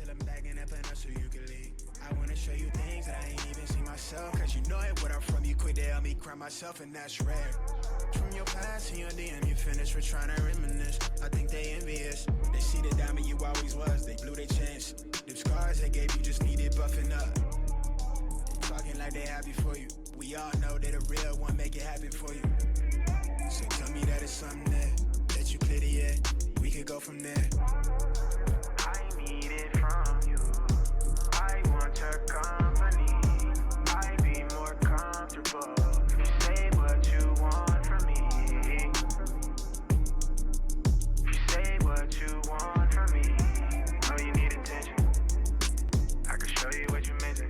till I'm bagging up enough so you can leave. I wanna show you things that I ain't even seen myself. Cause you know it, where I'm from, you quick to help me cry myself, and that's rare. From your past and your DM, you finished with trying to reminisce. I think they envious. They see the diamond you always was, they blew their chance. Them scars they gave you just needed buffing up. Talking like they happy for you. We all know that a real one make it happen for you. So tell me that it's something that you clear yet. We could go from there. I need it from you. I want your company. I'd be more comfortable if you say what you want from me. If you say what you want from me. Oh, you need attention. I can show you what you're missing.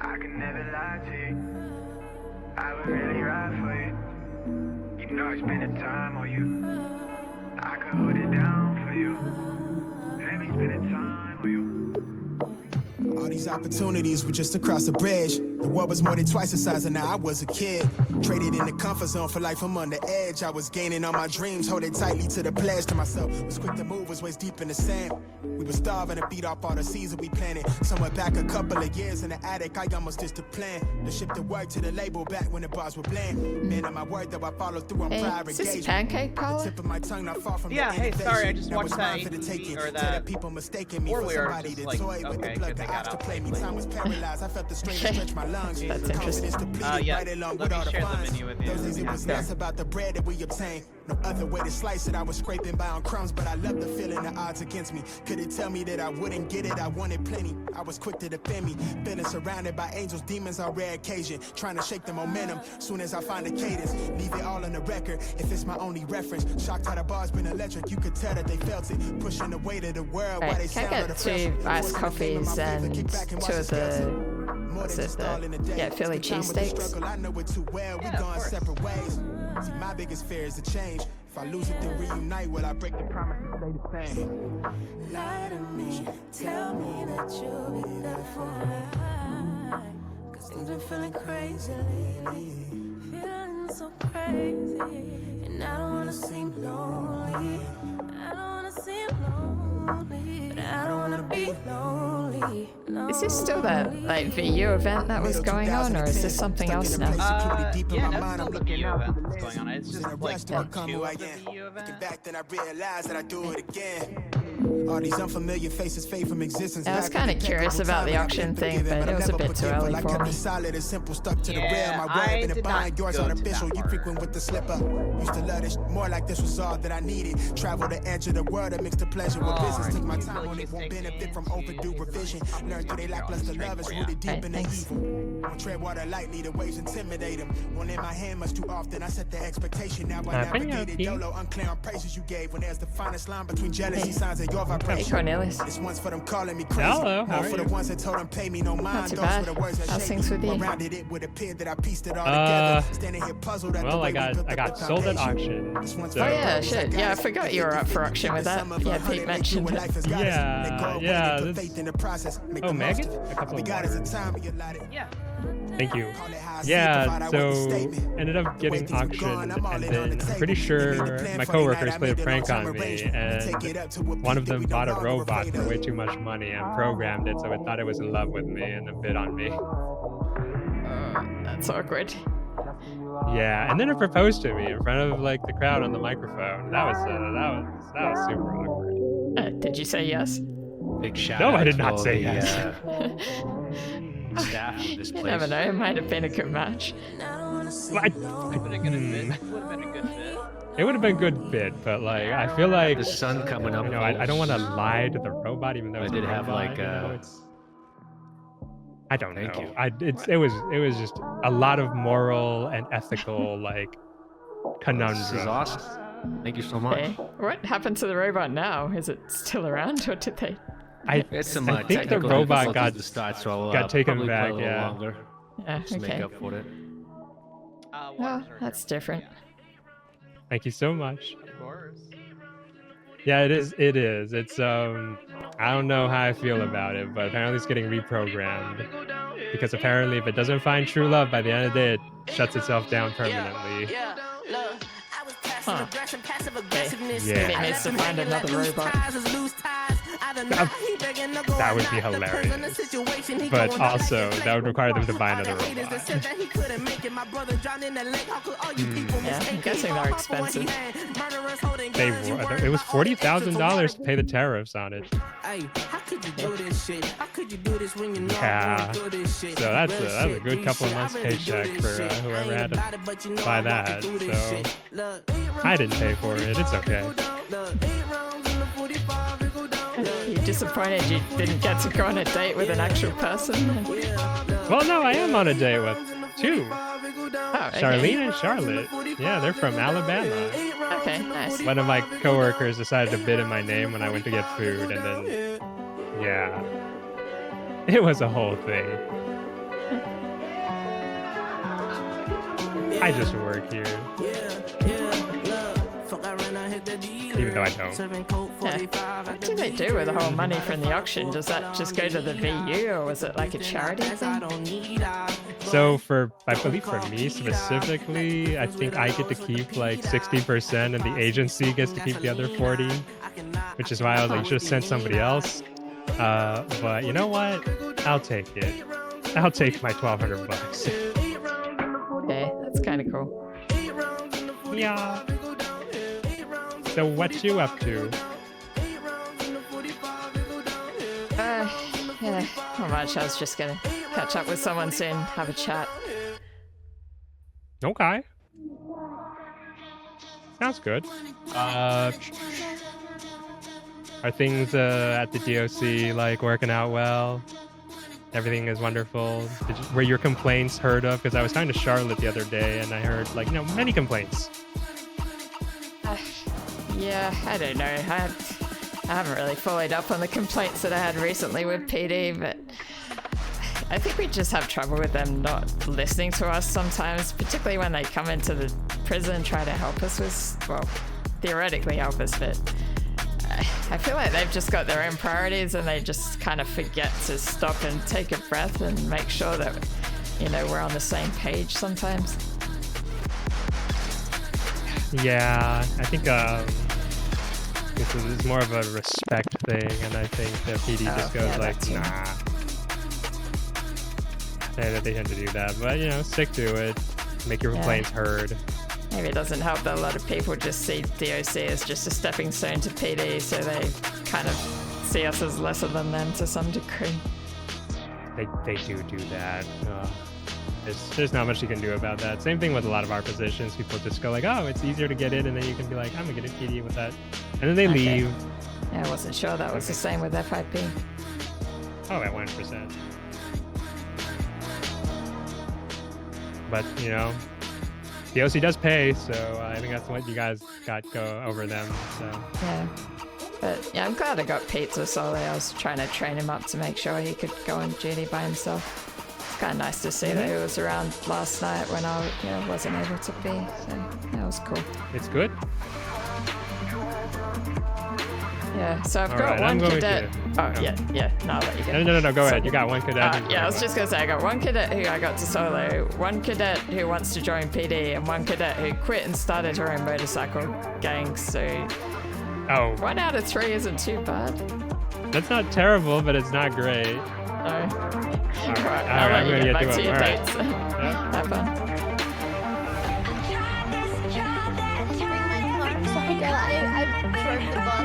I can never lie to you. I would really ride for you. You know I spend the time on you. I could hold it down for you. Let me spend the time on you. All these opportunities were just across the bridge. The world was more than twice the size, and now I was a kid. Traded in the comfort zone for life, I'm on the edge. I was gaining on my dreams, holding tightly to the pledge to myself. Was quick to move, was waist deep in the sand. We were starving to beat off all the seeds that we planted. Somewhere back a couple of years in the attic, I almost ditched the plan. To ship the work to the label back when the bars were bland. Man, on my word, though I followed through on prior engagement. Is this pancake The color? tip of my tongue not far from Yeah, the hey, sorry, I just that watched was that mine for the taking. or Tell that people mistaking me for four-wheeler, somebody just to like, toy with the okay, plug good the they got ops to out play me. quickly. Time was paralyzed, I felt the strain to stretch my lungs. That's Confidence interesting. depleted, Yeah, right along let with me all the share the funds. menu with you. Those days it was Yeah. less about the bread that we obtained. No other way to slice it, I was scraping by on crumbs, but I loved the feeling the odds against me. Could it tell me that I wouldn't get it? I wanted plenty. I was quick to defend me. Feeling surrounded by angels, demons on rare occasion. Trying to shake the momentum. Soon as I find a cadence, leave it all on the record. If it's my only reference, shocked how the bar's been electric. You could tell that they felt it. Pushing the weight of the world while they Right, can sound I of the get pressure. two iced Forcing the fame of coffees my flavor, and kick back and watch two of us dance it. the, More what's than it, just all in a day. yeah, Philly Spend time with the cheesesteaks? struggle, I know it too well. We Yeah, of going course. separate ways. See, my biggest fear is to change. If I lose it, then reunite. Will I break the promise to stay the same? Lie to me, tell me that you'll be there for me. Cause things been feeling crazy lately. Feeling so crazy. And I don't wanna seem lonely. I don't wanna seem lonely. But I don't wanna be lonely. Is this still that like VU event that was going on, or is this something else now? Yeah, that's still the VU event that's going on. It's just like to part become 2 who I of the am. VU Looking event. back, then I realized that I do it again. All these unfamiliar faces fade from existence. I was Back kinda in the curious impeccable about the time, auction I've been thing, forgiven, but it I'm was a never bit too forgetful. early I for kept me. it solid and simple, stuck to the Yeah, rail. My I word been a did not bind, yours go to artificial. that You part. frequent with the slipper. Used to love this more like this was all that I needed. Travel the edge of the world that mixed the pleasure with business. Took my time on it, won't benefit from overdue revision. Learned through they lackluster love is rooted deep in the thanks. evil. Won't tread water lightly, the waves intimidate them. One in my hand much too often, I set the expectation. Now I navigated YOLO, unclear on praises you gave. When there's the finest line between jealousy signs and your Hey vibration. Cornelius. This one's for them calling me crazy. Hello, how One are for you? the ones that told them pay me no mind. too Those bad. were the words that How's shaped things me. with you? Rounded it with a pin that I pieced it all together. Standing here puzzled at the Well, way I got we built up the sold at foundation. auction. This one's So, for Oh the yeah, brothers shit. that Yeah, I got us. forgot you were up for auction with that. Some of Yeah, 100 Pete make you mentioned a it. life as God is. Yeah, Let go of yeah, waiting, put that's- faith in the process. Make Oh, the most Maggot? of it. A couple We of got us a more. time, you allotted. Yeah. Thank you. Call it how I see it, Yeah, provide I with the so statement. ended up The way getting things were auctioned, going, I'm all and in on the then I'm table. pretty We made sure the plan my for the coworkers night. I played a made the prank long-term on me, arrangement. and Take it up to a one of peak that them we no bought a longer robot afraid for of. way too much money and programmed it so it thought it was in love with me and then bid on me. That's awkward. Yeah, and then it proposed to me in front of like the crowd on the microphone. That was super awkward. Did you say yes? Big shout No, out I did to not all say the, yes. staff of this You place. never know. It might have been a good match. Well, Would have been a good fit. Would have been a good fit. it would have been a good bit, but like I feel like The sun coming up. you know I don't want to lie to the robot even though I it's did a have, robot, like, you know, it's I don't Thank know. you. It was just a lot of moral and ethical like conundrum. This is awesome. Thank you so much. Okay. What happened to the robot now? Is it still around, or did they? It's some I think the technical robot difficulties got at the start, so I'll got taken probably play back, a little yeah. longer Yeah. to make Okay. up for it. Well, Waters are that's here. different. Thank you so much. Yeah, of course. Yeah, it is. It is. It's I don't know how I feel about it, but apparently it's getting reprogrammed because apparently if it doesn't find true love by the end of the day, it shuts itself down permanently. Yeah, look, I was Huh. Yeah. Maybe it needs to find another robot. That would be hilarious. But also, that would require them to buy another robot. Yeah, I'm guessing they're expensive. It was $40,000 to pay the tariffs on it. Yeah. So that's a good couple of months paycheck for whoever had to buy that. So I didn't pay for it. It's okay. You're disappointed you didn't get to go on a date with an actual person? Well, no, I am on a date with two. Oh, okay. Charlene and Charlotte. Yeah, they're from Alabama. Okay, nice. One of my coworkers decided to bid in my name when I went to get food, and then, yeah, it was a whole thing. I just work here. Even though I don't. Yeah. What do they do with the whole money from the auction? Does that just go to the VU, or was it like a charity thing? So I believe for me specifically, I think I get to keep like 60% and the agency gets to keep the other 40, which is why I was like, you should have sent somebody else. But you know what? I'll take it. I'll take my $1,200. Okay, that's kind of cool. Yeah. So what you up to? Yeah, not much. I was just gonna catch up with someone soon, have a chat. Okay. Sounds good. Are things at the DOC like working out well? Everything is wonderful. Were your complaints heard of? Because I was talking to Charlotte the other day and I heard like, many complaints. Yeah, I don't know. I haven't really followed up on the complaints that I had recently with PD, but I think we just have trouble with them not listening to us sometimes, particularly when they come into the prison and try to help us with, well, theoretically help us, but I feel like they've just got their own priorities and they just kind of forget to stop and take a breath and make sure that, we're on the same page sometimes. Yeah, I think this is more of a respect thing, and I think the PD just goes nah. They tend to do that, but stick to it. Make your complaints heard. Maybe it doesn't help that a lot of people just see DOC as just a stepping stone to PD, so they kind of see us as lesser than them to some degree. They do that. There's not much you can do about that. Same thing with a lot of our positions. People just go like, oh, it's easier to get in, and then you can be like, I'm gonna get a PD with that, and then they leave. Yeah, I wasn't sure that was the same with FIP. Oh, at 100%. But the OC does pay, so I think that's what you guys got go over them. So yeah, but I'm glad I got Pizza Solo. I was trying to train him up to make sure he could go on duty by himself. Kind of nice to see that he was around last night when I wasn't able to be, so that was cool. It's good. Yeah, so I've got one cadet. Oh yeah, no, I'll let you go. No, go ahead. You got one cadet. Yeah, I was just gonna say I got one cadet who I got to solo, one cadet who wants to join PD, and one cadet who quit and started her own motorcycle gang. So 1 out of 3 isn't too bad. That's not terrible, but it's not great. No. All right, I'm going to get back to your dates. Have fun. I'm sorry, girl. I broke the bus.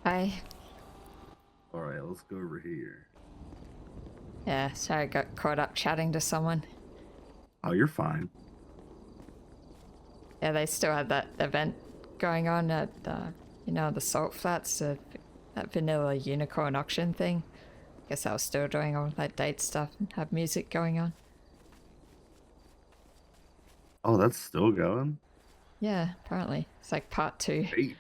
Hi. Alright, let's go over here. Yeah, sorry, I got caught up chatting to someone. Oh, you're fine. Yeah, they still had that event going on at, you know, the Salt Flats, that vanilla unicorn auction thing. Guess I was still doing all that date stuff and have music going on. Oh, that's still going? Yeah, apparently. It's like part 2. Hey.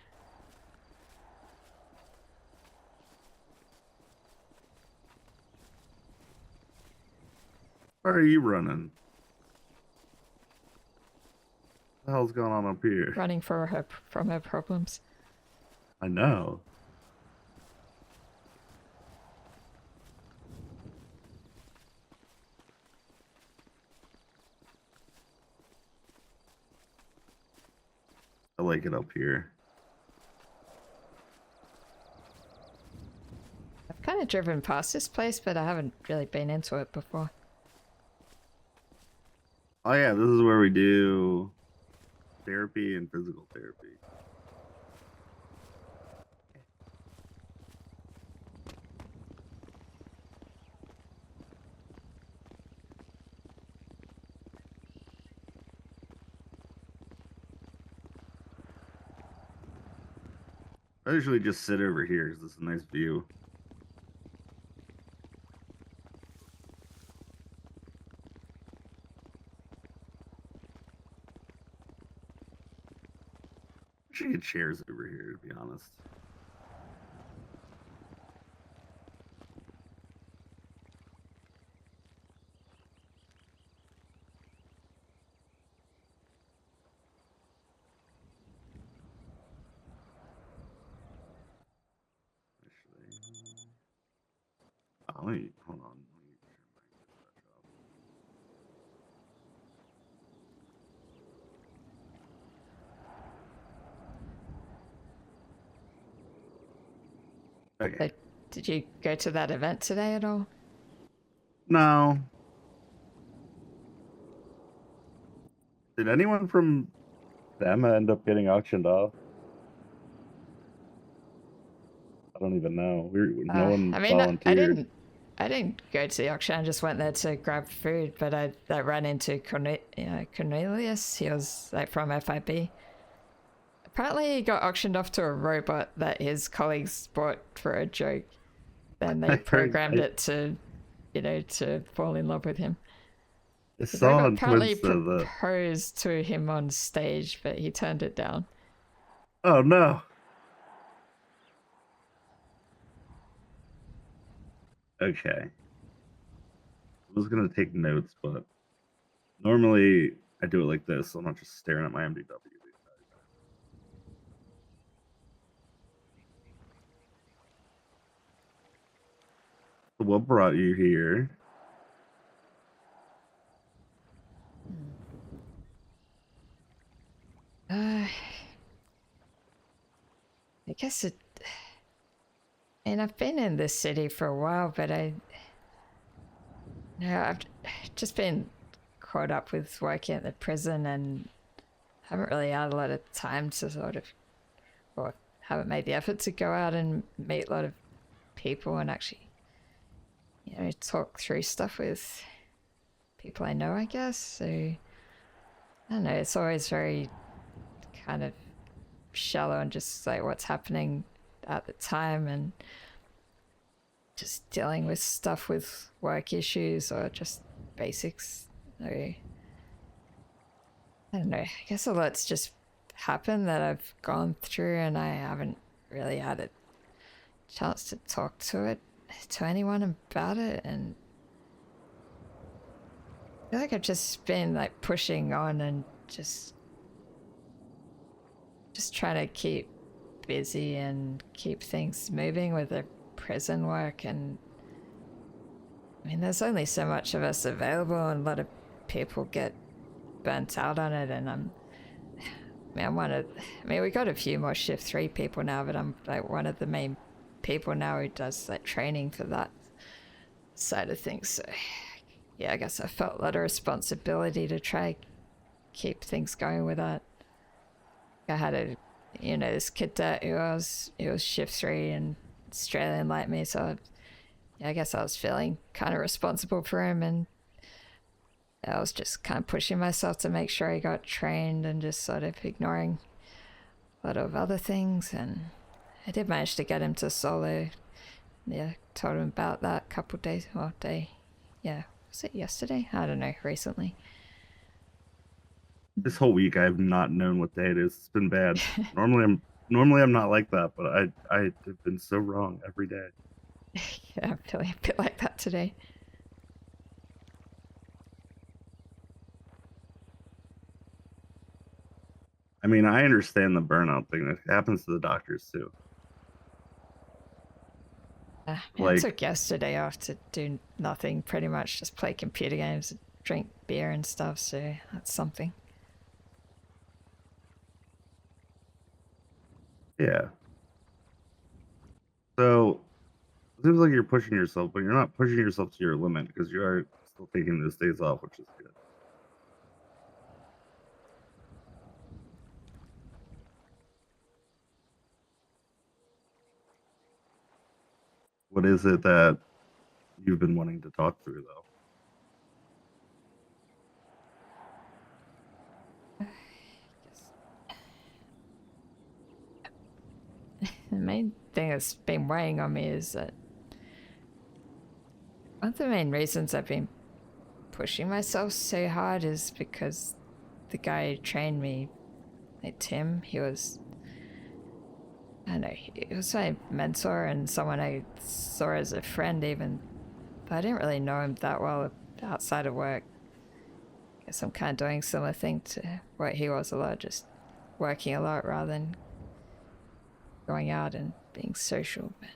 Where are you running? What the hell's going on up here? Running from her problems. I know. I like it up here. I've kind of driven past this place, but I haven't really been into it before. Oh yeah, this is where we do therapy and physical therapy. I usually just sit over here because it's a nice view. Should get chairs over here, to be honest. Oh, wait, hold on. Let me turn my dispatch off. Okay. So, did you go to that event today at all? No. Did anyone from them end up getting auctioned off? I don't even know. No one I mean, volunteered. I didn't go to the auction. I just went there to grab food, but I ran into Cornelius. He was like from FIB. Apparently, he got auctioned off to a robot that his colleagues bought for a joke. Then they programmed it to, you know, to fall in love with him. I The saw robot on apparently Twitter that. proposed to him on stage, but he turned it down. Oh no. Okay. I was gonna take notes, but normally I do it like this, so I'm not just staring at my MDW. So what brought you here? I guess it. And I've been in this city for a while, but I've just been caught up with working at the prison and haven't really had a lot of time to sort of, or haven't made the effort to go out and meet a lot of people and actually, you know, talk through stuff with people I know, I guess. So, I don't know, it's always very kind of shallow and just like what's happening at the time and just dealing with stuff with work issues or just basics. I don't know. I guess a lot's just happened that I've gone through and I haven't really had a chance to talk to anyone about it, and I feel like I've just been like pushing on and just trying to keep busy and keep things moving with the prison work. And I mean, there's only so much of us available and a lot of people get burnt out on it, and we got a few more shift 3 people now, but I'm like one of the main people now who does like training for that side of things. So yeah, I guess I felt a lot of responsibility to try keep things going with that. I had a you know, this cadet who he was shift 3 and Australian like me, so I guess I was feeling kind of responsible for him, and I was just kind of pushing myself to make sure he got trained and just sort of ignoring a lot of other things. And I did manage to get him to solo. Yeah, told him about that a couple days, was it yesterday? I don't know, recently. This whole week I have not known what day it is. It's been bad. Normally I'm not like that, but I have been so wrong every day. Yeah, I'm feeling a bit like that today. I mean, I understand the burnout thing. It happens to the doctors too. I Like- took yesterday off to do nothing, pretty much just play computer games, drink beer and stuff, so that's something. Yeah. So it seems like you're pushing yourself, but you're not pushing yourself to your limit because you are still taking those days off, which is good. What is it that you've been wanting to talk through, though? The main thing that's been weighing on me is that one of the main reasons I've been pushing myself so hard is because the guy who trained me, like Tim, he was, I don't know, he was my mentor and someone I saw as a friend even, but I didn't really know him that well outside of work. Guess I'm kind of doing a similar thing to what he was a lot, just working a lot rather than going out and being social. But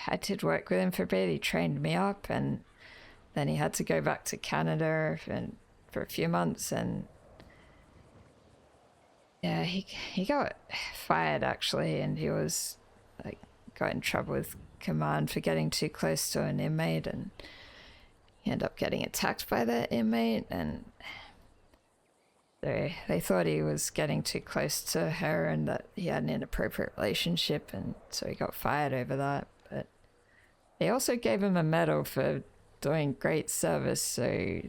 I did work with him for a bit. He trained me up, and then he had to go back to Canada for a few months, and yeah, he got fired actually, and he was like got in trouble with command for getting too close to an inmate, and he ended up getting attacked by that inmate, and they thought he was getting too close to her and that he had an inappropriate relationship, and so he got fired over that. But they also gave him a medal for doing great service, so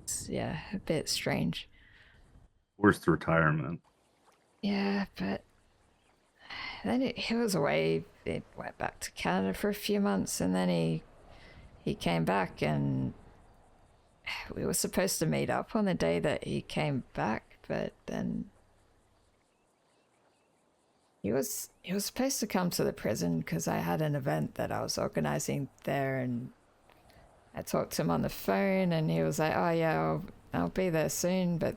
it's, yeah, a bit strange. Forced retirement. Yeah, but then he was away. He went back to Canada for a few months, and then he came back, and we were supposed to meet up on the day that he came back, but then he was supposed to come to the prison because I had an event that I was organizing there, and I talked to him on the phone, and he was like, "Oh yeah, I'll be there soon." But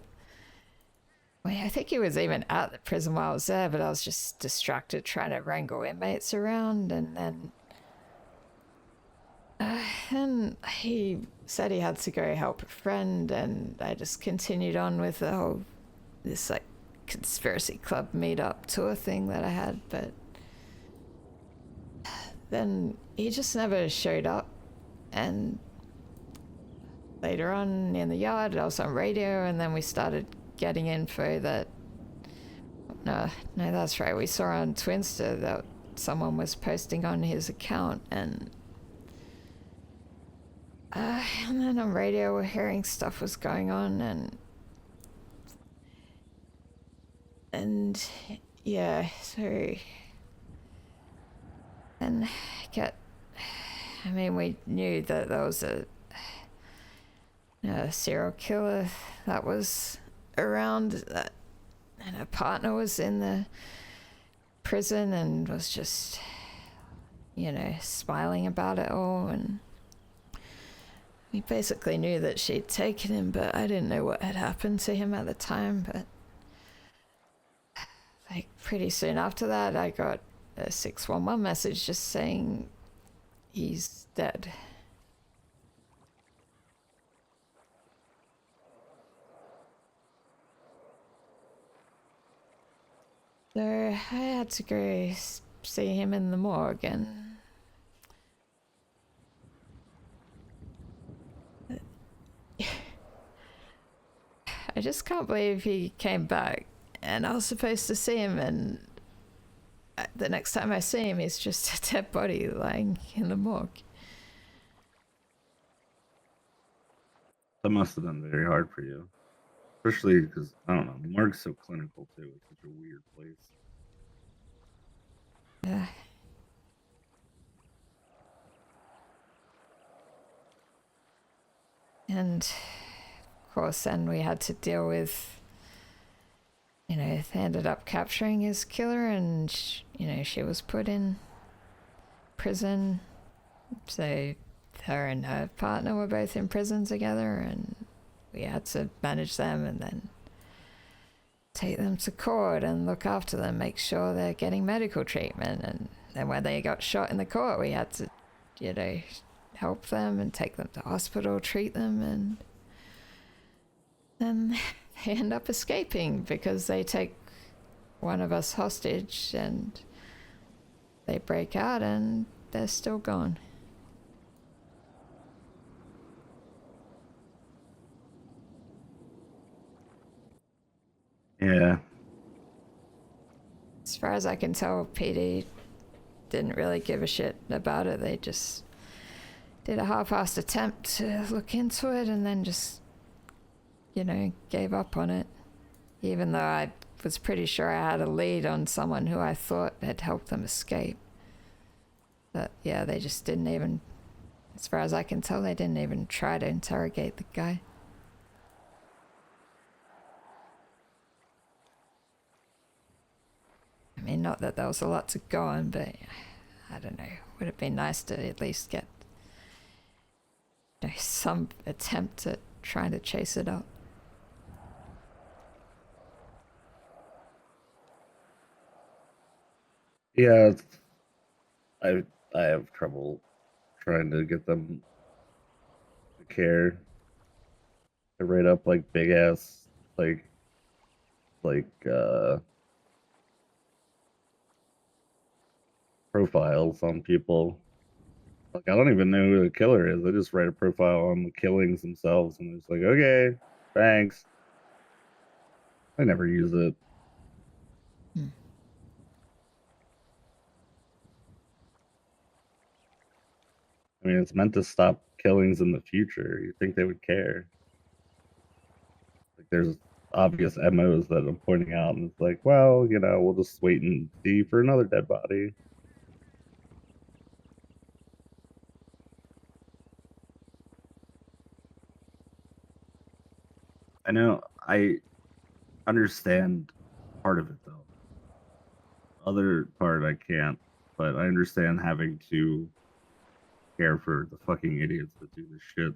I think he was even at the prison while I was there, but I was just distracted trying to wrangle inmates around, and then and he said he had to go help a friend, and I just continued on with the whole this like conspiracy club meetup tour thing that I had. But then he just never showed up, and later on in the yard I was on radio, and then we started getting info that no that's right, we saw on Twinster that someone was posting on his account, and then on radio we're hearing stuff was going on, and yeah, so and we knew that there was a serial killer that was around, that and her partner was in the prison and was just smiling about it all, and we basically knew that she'd taken him, but I didn't know what had happened to him at the time. But like pretty soon after that I got a 611 message just saying he's dead. So I had to go see him in the morgue, and I just can't believe he came back and I was supposed to see him, and the next time I see him, he's just a dead body lying in the morgue. That must have been very hard for you. Especially because, I don't know, the morgue's so clinical too. It's such a weird place. Yeah. And of course, then we had to deal with, you know, they ended up capturing his killer, and you know, she was put in prison. So her and her partner were both in prison together, and we had to manage them and then take them to court and look after them, make sure they're getting medical treatment. And then when they got shot in the court, we had to, you know, help them and take them to hospital, treat them, and then they end up escaping because they take one of us hostage and they break out and they're still gone. Yeah. As far as I can tell, PD didn't really give a shit about it. They just did a half-assed attempt to look into it and then just, you know, gave up on it. Even though I was pretty sure I had a lead on someone who I thought had helped them escape. But yeah, they just didn't even, as far as I can tell, they didn't even try to interrogate the guy. I mean, not that there was a lot to go on, but I don't know. Would it be nice to at least get, you know, some attempt at trying to chase it up? Yeah, I have trouble trying to get them to care. To write up like big ass like profiles on people. Like, I don't even know who the killer is. I just write a profile on the killings themselves, and it's like, okay, thanks. I never use it. I mean, it's meant to stop killings in the future. You think they would care? Like, there's obvious MOs that I'm pointing out, and it's like, well, you know, we'll just wait and see for another dead body. I know, I understand part of it though. Other part I can't, but I understand having to care for the fucking idiots that do this shit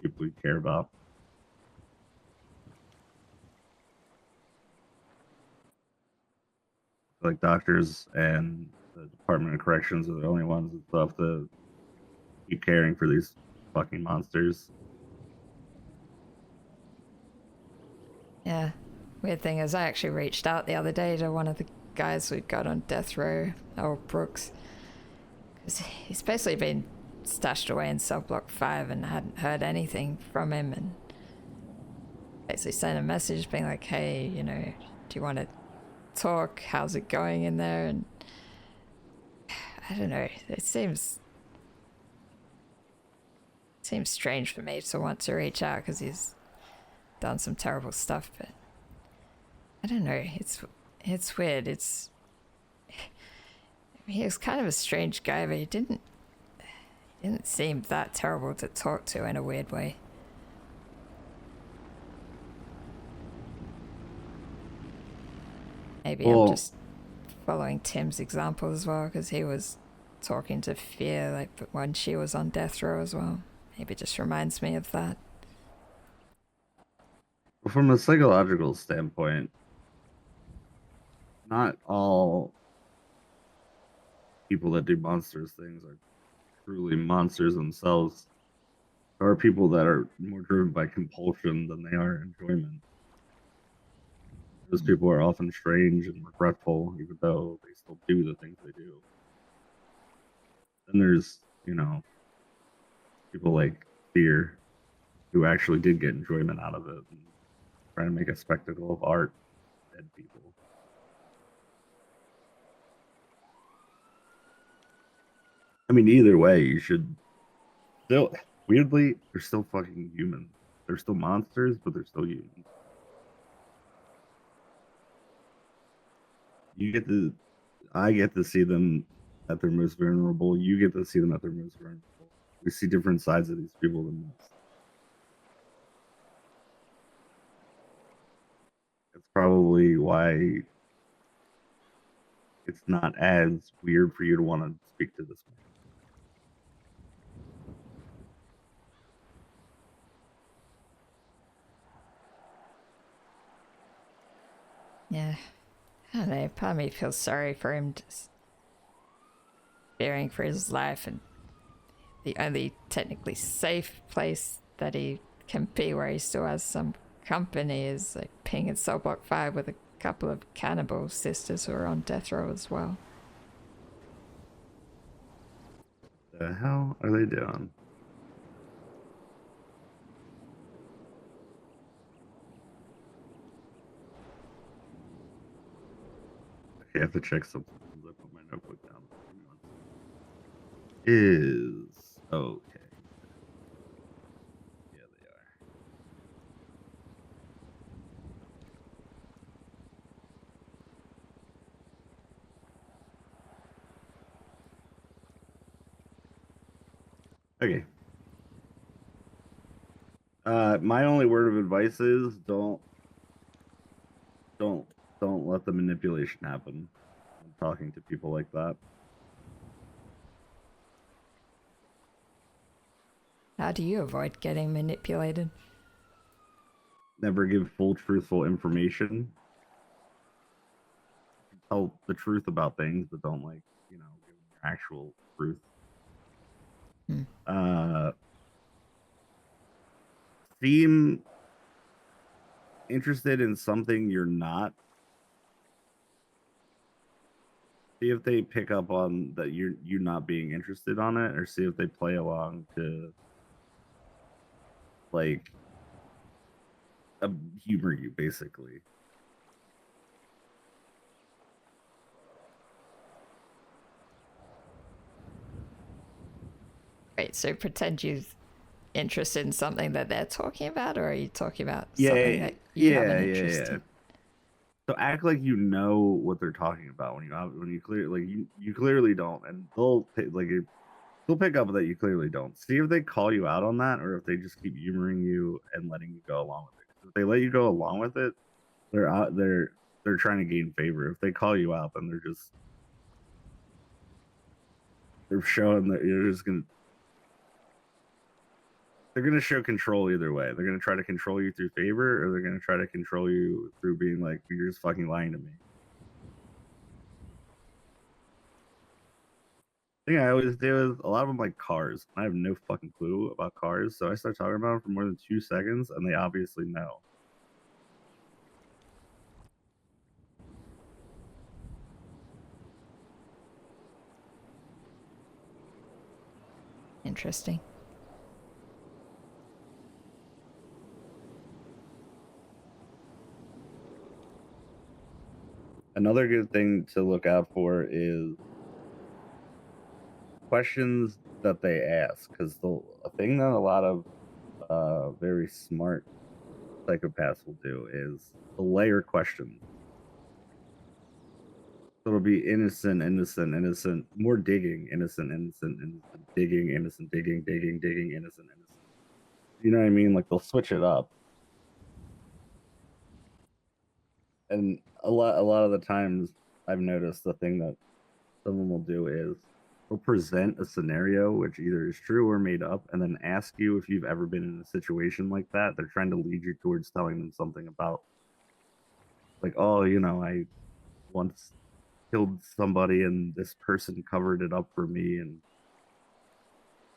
people you care about. Like doctors and the Department of Corrections are the only ones that still have to keep caring for these fucking monsters. Yeah. Weird thing is, I actually reached out the other day to one of the guys we got on death row, old Brooks. Because he's basically been stashed away in cell block 5 and hadn't heard anything from him, and basically sent a message being like, hey, you know, do you want to talk? How's it going in there? And I don't know, it seems strange for me to want to reach out because he's done some terrible stuff, but I don't know, it's weird. He was kind of a strange guy, but he didn't seem that terrible to talk to in a weird way. Maybe I'm just following Tim's example as well, because he was talking to Fear like when she was on death row as well. Maybe it just reminds me of that. From a psychological standpoint, not all people that do monstrous things are truly monsters themselves. There are people that are more driven by compulsion than they are enjoyment. Those people are often strange and regretful, even though they still do the things they do. Then there's, you know, people like Fear who actually did get enjoyment out of it and trying to make a spectacle of art, dead people. I mean, either way, you should still, weirdly, they're still fucking human. They're still monsters, but they're still human. I get to see them at their most vulnerable. You get to see them at their most vulnerable. We see different sides of these people than most. It's probably why it's not as weird for you to want to speak to this man. Yeah. I don't know, part of me feels sorry for him just fearing for his life, and the only technically safe place that he can be where he still has some company is like Ping and Cell Block 5 with a couple of cannibal sisters who are on death row as well. The hell are they doing? Okay, I have to check something. I put my notebook down. Is okay. Yeah, they are. Okay. My only word of advice is don't let the manipulation happen. I'm talking to people like that. How do you avoid getting manipulated? Never give full truthful information. Tell the truth about things, but don't give them your actual truth. Seem interested in something you're not. See if they pick up on that you not being interested on it, or see if they play along to humor you, basically. Wait, so pretend you're interested in something that they're talking about, or are you talking about Yeah, something that you have an yeah. interest in? So act like you know what they're talking about when you clearly you clearly don't, and they'll pick up that you clearly don't. See if they call you out on that, or if they just keep humoring you and letting you go along with it. If they let you go along with it, they're trying to gain favor. If they call you out, then they're showing that they're gonna show control either way. They're gonna try to control you through favor, or they're gonna try to control you through being like, you're just fucking lying to me. The thing I always do is, a lot of them like cars. I have no fucking clue about cars, so I start talking about them for more than 2 seconds, and they obviously know. Interesting. Another good thing to look out for is questions that they ask, because a thing that a lot of very smart psychopaths will do is they'll layer questions. So it'll be innocent, more digging, innocent, digging, innocent, digging, innocent. You know what I mean? Like, they'll switch it up. And a lot of the times I've noticed the thing that someone will do is they'll present a scenario which either is true or made up, and then ask you if you've ever been in a situation like that. They're trying to lead you towards telling them something about, like, oh, I once killed somebody and this person covered it up for me, and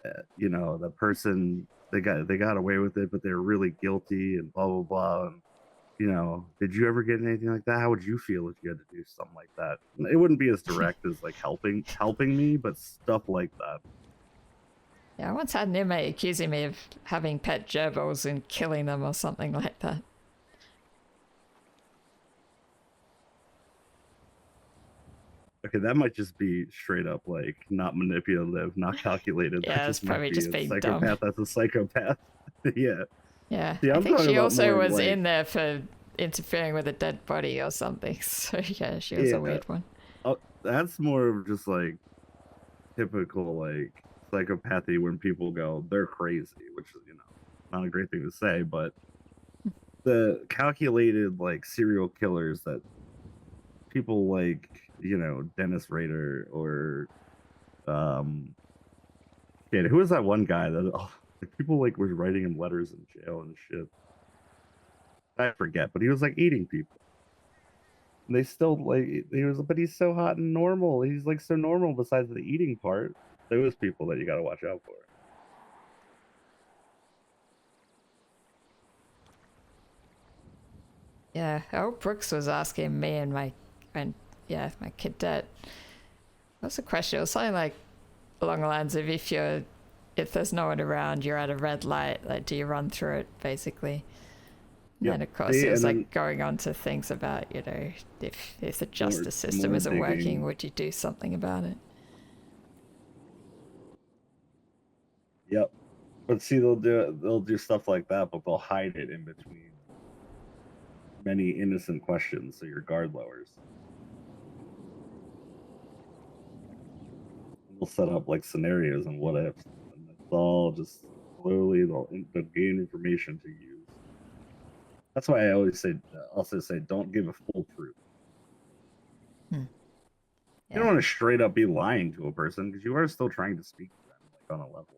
the person, they got away with it, but they're really guilty, and blah blah blah. And did you ever get anything like that? How would you feel if you had to do something like that? It wouldn't be as direct as like helping me, but stuff like that. Yeah, I once had an inmate accusing me of having pet gerbils and killing them or something like that. okay, that might just be straight up like not manipulative, not calculated. Yeah, That it's just might probably be just a being psychopath. dumb. That's a psychopath. Yeah. Yeah, See, I I'm think talking she about also more was like, in there for interfering with a dead body or something. So yeah, she was yeah, a weird one. that's more of just like typical like psychopathy when people go they're crazy, which is not a great thing to say, but the calculated like serial killers that people like Dennis Rader or yeah, who was that one guy that like, people like was writing him letters in jail and shit. I forget, but he was like eating people. And they still like but he's so hot and normal. He's like so normal besides the eating part. Those people that you gotta watch out for. Yeah, Brooks was asking me and my cadet. What's the question? It was something like along the lines of if there's no one around, you're at a red light, like do you run through it, basically? Yep. And of course it was like going on to things about, if the justice system isn't working, would you do something about it? Yep. But see, they'll do stuff like that, but they'll hide it in between many innocent questions, so your guard lowers. They'll set up like scenarios and what ifs, and it's all just slowly they'll gain information to use. That's why I always say don't give a full truth. Yeah. You don't want to straight up be lying to a person because you are still trying to speak to them like on a level of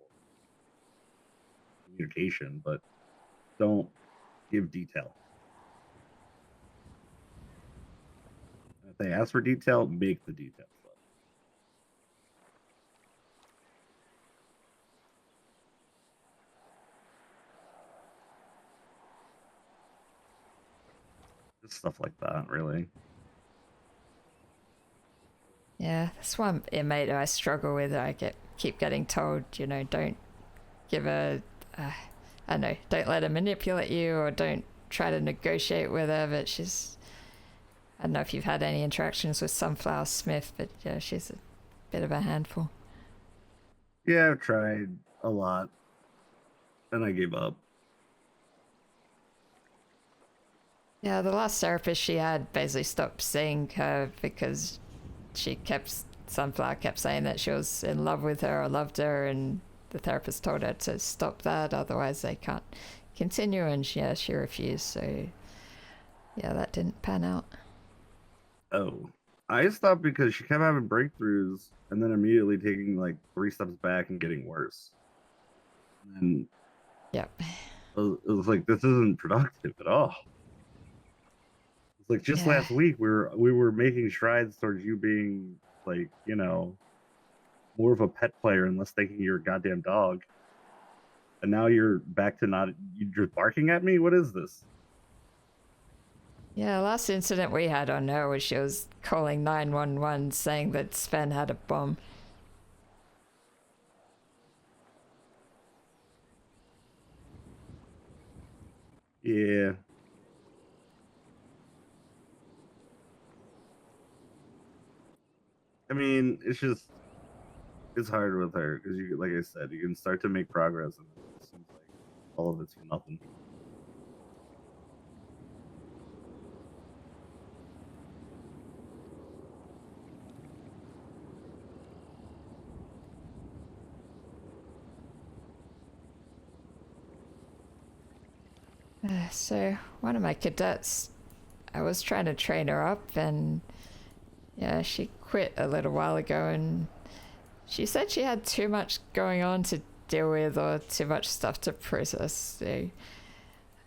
communication, but don't give detail. And if they ask for detail, make the details up. Just stuff like that, really. Yeah, that's one inmate I struggle with. I keep getting told, don't give I don't know, don't let her manipulate you or don't try to negotiate with her. But I don't know if you've had any interactions with Sunflower Smith, but yeah, she's a bit of a handful. Yeah, I've tried a lot, and I gave up. Yeah, the last therapist she had basically stopped seeing her because Sunflower kept saying that she was in love with her or loved her, and the therapist told her to stop that, otherwise they can't continue, and she refused, so yeah, that didn't pan out. Oh, I stopped because she kept having breakthroughs and then immediately taking like 3 steps back and getting worse. And Yep. it was like, this isn't productive at all. It's like just last week we were making strides towards you being like, more of a pet player and less thinking you're a goddamn dog. And now you're back to you're just barking at me? What is this? Yeah, last incident we had on her was she was calling 911 saying that Sven had a bomb. Yeah. I mean, it's hard with her because like I said, you can start to make progress and it seems like all of it's for nothing. So one of my cadets, I was trying to train her up, and yeah, she quit a little while ago, and she said she had too much going on to deal with or too much stuff to process. So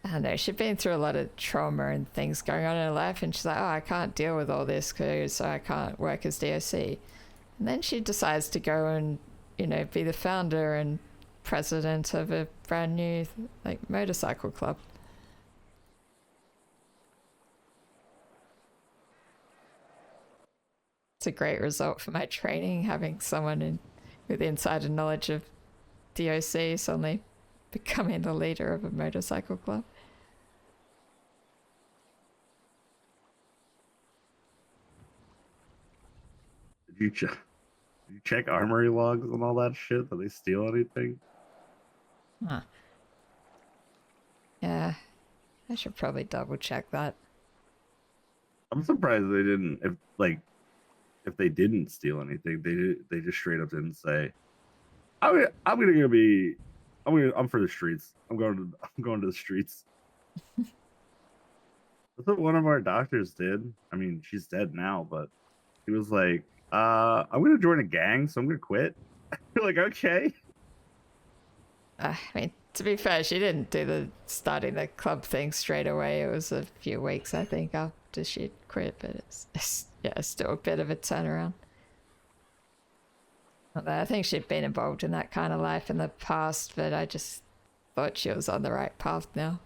I don't know, she'd been through a lot of trauma and things going on in her life, and she's like, oh, I can't deal with all this, so I can't work as DOC. And then she decides to go and, be the founder and president of a brand new motorcycle club. It's a great result for my training, having someone with insider knowledge of DOC suddenly becoming the leader of a motorcycle club. Did you check armory logs and all that shit? Did they steal anything? Huh. Yeah, I should probably double check that. I'm surprised they didn't. If they didn't steal anything, they just straight up didn't say, I'm gonna go be, I'm for the streets. I'm going to the streets. That's what one of our doctors did. I mean, she's dead now, but he was like, I'm gonna join a gang, so I'm gonna quit. You're like, okay. I mean, to be fair, she didn't do the starting the club thing straight away. It was a few weeks, I think, after she'd quit, but it's yeah, still a bit of a turnaround. Although I think she'd been involved in that kind of life in the past, but I just thought she was on the right path now.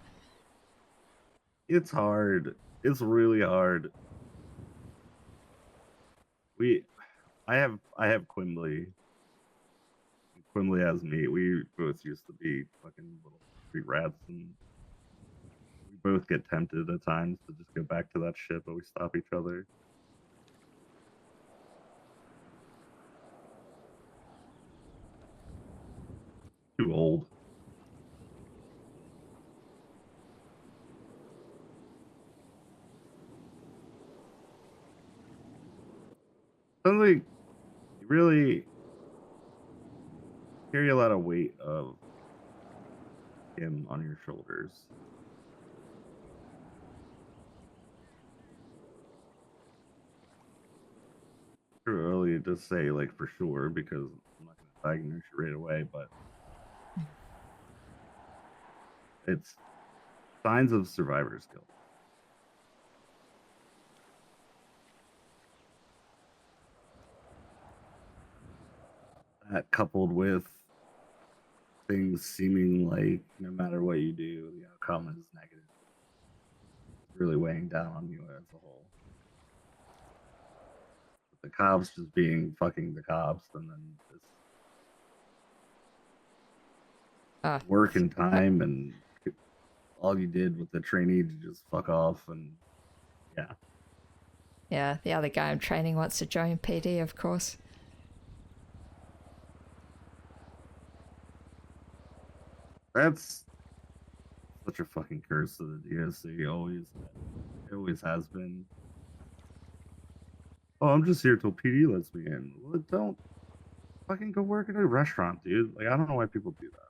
It's hard. It's really hard. I have Quimbley. Quimbley has me. We both used to be fucking little street rats, and we both get tempted at times to just go back to that shit, but we stop each other. Too old. Sounds like you really carry a lot of weight of him on your shoulders. Too early to say, like, for sure, because I'm not going to diagnose you right away, but it's signs of survivor's guilt. That coupled with things seeming like no matter what you do, the outcome is negative. It's really weighing down on you as a whole. With the cops just being fucking the cops, and then this work and time, and all you did with the trainee to just fuck off, and yeah. Yeah, the other guy I'm training wants to join PD, of course. That's such a fucking curse of the DSC. It always has been. Oh, I'm just here till PD lets me in. Well, don't fucking go work at a restaurant, dude. Like, I don't know why people do that.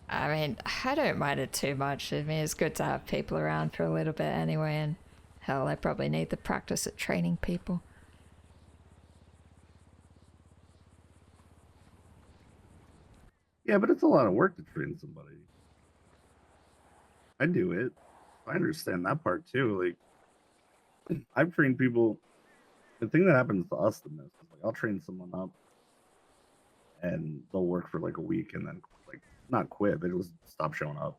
I mean, I don't mind it too much. I mean, it's good to have people around for a little bit anyway, and hell, I probably need the practice at training people. Yeah, but it's a lot of work to train somebody. I do it. I understand that part too. Like, I've trained people. The thing that happens to us the most is, like, I'll train someone up and they'll work for like a week and then, like, not quit, they just stop showing up.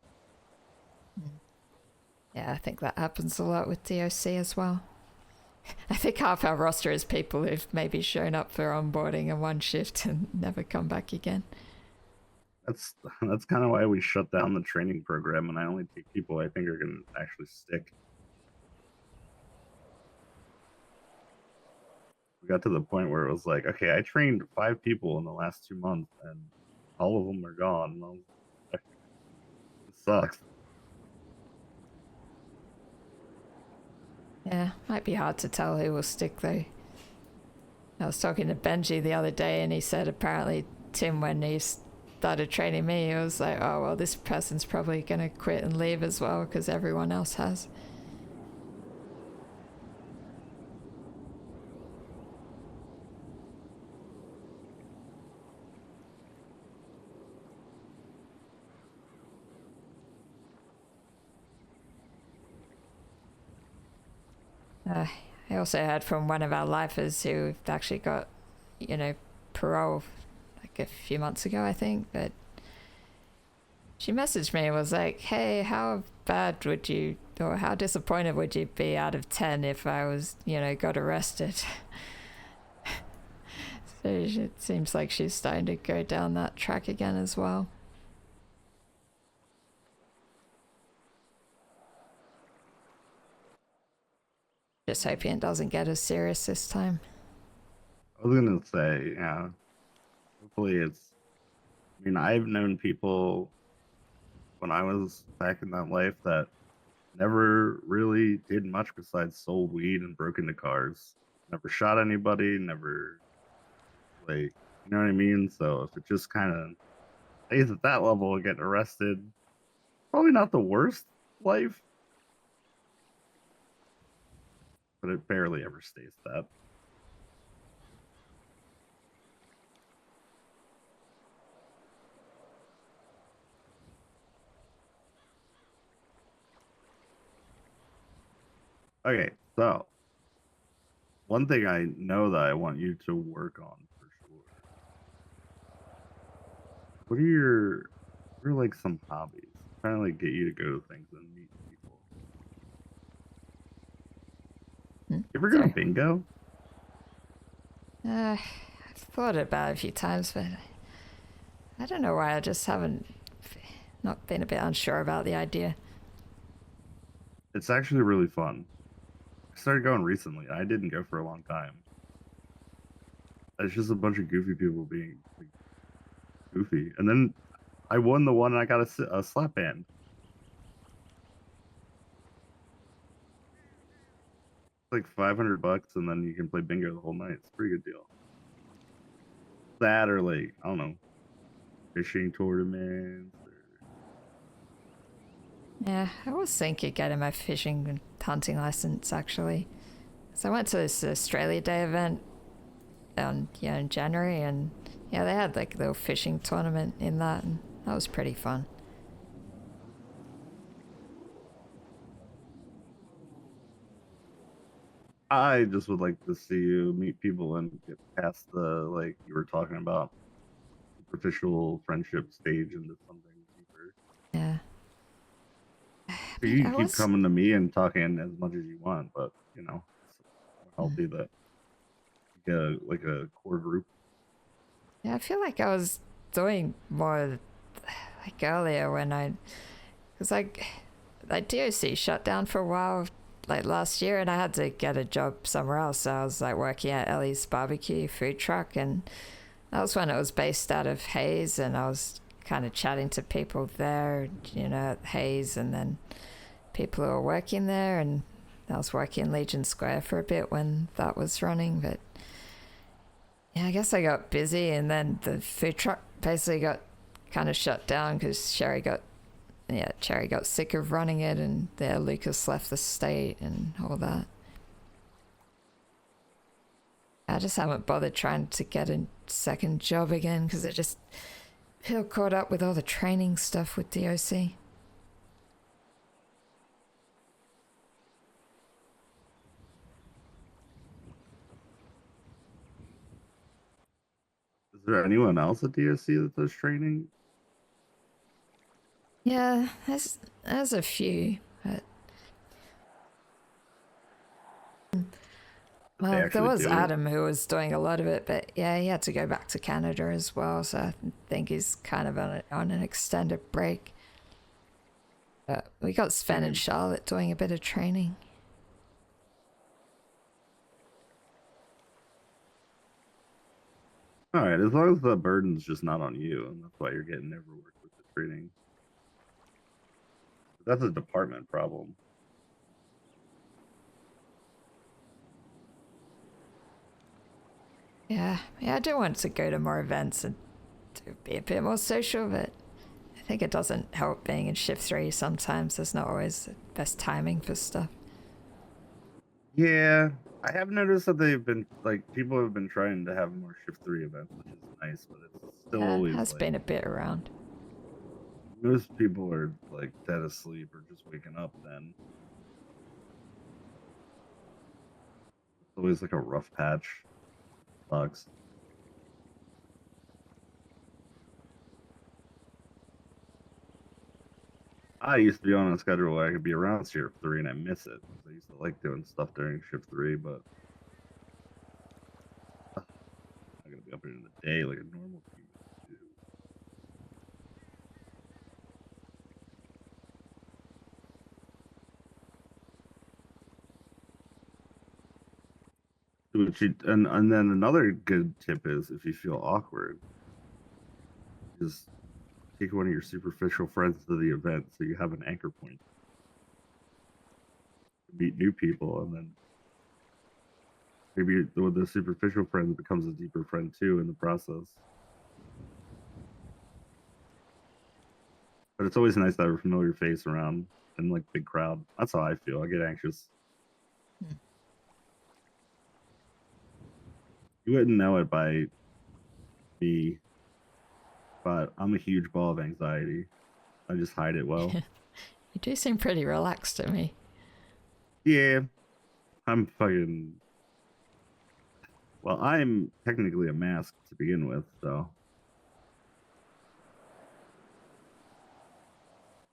Yeah, I think that happens a lot with DOC as well. I think half our roster is people who've maybe shown up for onboarding in one shift and never come back again. That's kind of why we shut down the training program, and I only take people I think are going to actually stick. We got to the point where it was like, okay, I trained 5 people in the last 2 months, and all of them are gone. And I was like, it sucks. Yeah, might be hard to tell who will stick though. I was talking to Benji the other day, and he said apparently Tim, when he started training me, he was like, oh well, this person's probably gonna quit and leave as well because everyone else has. I also heard from one of our lifers who actually got, you know, parole like a few months ago, I think, but she messaged me and was like, hey, how bad would you, or how disappointed would you be out of 10 if I was, you know, got arrested? So it seems like she's starting to go down that track again as well. Just hoping it doesn't get as serious this time. I was gonna say, yeah. Hopefully it's. I mean, I've known people when I was back in that life that never really did much besides sold weed and broke into cars. Never shot anybody, never like, you know what I mean? So if it just kind of stays at that level of getting arrested, probably not the worst life, but it barely ever stays that. Okay, so one thing I know that I want you to work on for sure. What are like some hobbies? Trying to like get you to go to things and meet people. You ever go to Sorry. bingo? I've thought about it a few times, but I don't know why. I just haven't not been a bit unsure about the idea. It's actually really fun. I started going recently. I didn't go for a long time. It's just a bunch of goofy people being like, goofy, and then I won the one and I got a slap band. It's like $500, and then you can play bingo the whole night. It's a pretty good deal. That or like I don't know, fishing tournaments. Yeah, I was thinking of getting my fishing and hunting license actually. So I went to this Australia Day event in January, and yeah, they had like a little fishing tournament in that, and that was pretty fun. I just would like to see you meet people and get past the like you were talking about superficial friendship stage into something deeper. Yeah. You can I keep was coming to me and talking as much as you want, but you know, it's healthy that you get like a core group. Yeah, I feel like I was doing more like earlier when because like DOC shut down for a while like last year, and I had to get a job somewhere else. So I was like working at Ellie's barbecue food truck, and that was when it was based out of Hayes, and I was kind of chatting to people there, at Hayes, and then people who were working there, and I was working in Legion Square for a bit when that was running, but yeah, I guess I got busy, and then the food truck basically got kind of shut down because Cherry got sick of running it, and Lucas left the state and all that. I just haven't bothered trying to get a second job again because I just feel caught up with all the training stuff with DOC. Is there anyone else at DSC that does training? Yeah, there's a few, but They well, there actually was do it? Adam who was doing a lot of it, but yeah, he had to go back to Canada as well, so I think he's kind of on an extended break. But we got Sven and Charlotte doing a bit of training. All right, as long as the burden's just not on you, and that's why you're getting never work with the training. That's a department problem. Yeah, I do want to go to more events and to be a bit more social, but I think it doesn't help being in shift 3 sometimes. There's not always the best timing for stuff. Yeah, I have noticed that they've been like people have been trying to have more shift 3 events, which is nice, but it's still Yeah, it always has like been a bit around. most people are like dead asleep or just waking up then. It's always like a rough patch. Sucks. I used to be on a schedule where I could be around shift 3 and I miss it. I used to like doing stuff during shift 3, but I'm gonna be up here in the day like a normal human do. Do And then another good tip is if you feel awkward, just take one of your superficial friends to the event so you have an anchor point. Meet new people, and then maybe the superficial friend becomes a deeper friend too in the process. But it's always nice to have a familiar face around in like big crowd. That's how I feel. I get anxious. You wouldn't know it by me, but I'm a huge ball of anxiety. I just hide it well. You do seem pretty relaxed to me. Yeah, I'm fucking. Well, I'm technically a mask to begin with, so.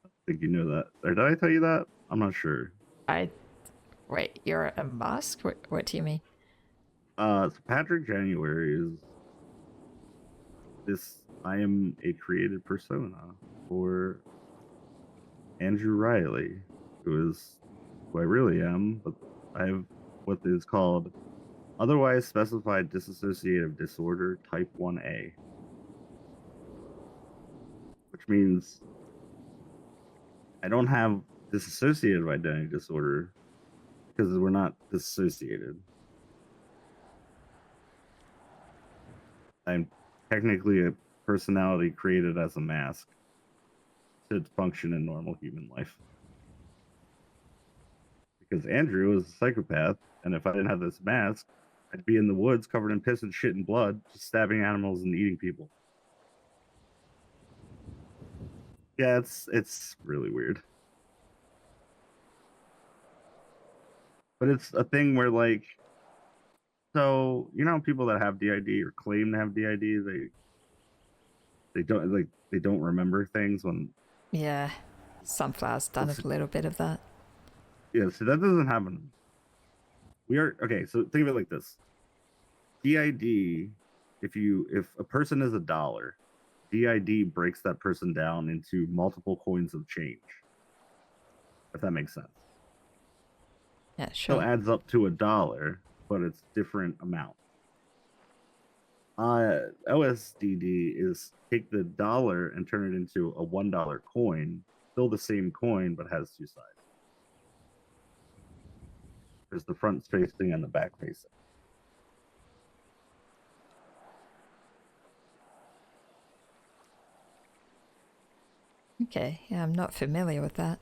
I think you know that. Or did I tell you that? I'm not sure. Wait, you're a mask? What do you mean? So Patrick January is this. I am a created persona for Andrew Riley, who is who I really am, but I have what is called otherwise specified dissociative disorder type 1A, which means I don't have dissociative identity disorder because we're not dissociated. I'm technically a personality created as a mask to function in normal human life. Because Andrew is a psychopath, and if I didn't have this mask, I'd be in the woods covered in piss and shit and blood, just stabbing animals and eating people. Yeah, it's really weird. But it's a thing where like, so you know, people that have DID or claim to have DID, they don't remember things when. Yeah, Sunflower's done a little bit of that. Yeah, so that doesn't happen. We are okay. So think of it like this: DID, if a person is $1, DID breaks that person down into multiple coins of change. If that makes sense. Yeah, sure. So it adds up to $1, but it's different amount. OSDD is take the dollar and turn it into a $1 coin, still the same coin, but has two sides. There's the front facing and the back facing. Okay, yeah, I'm not familiar with that.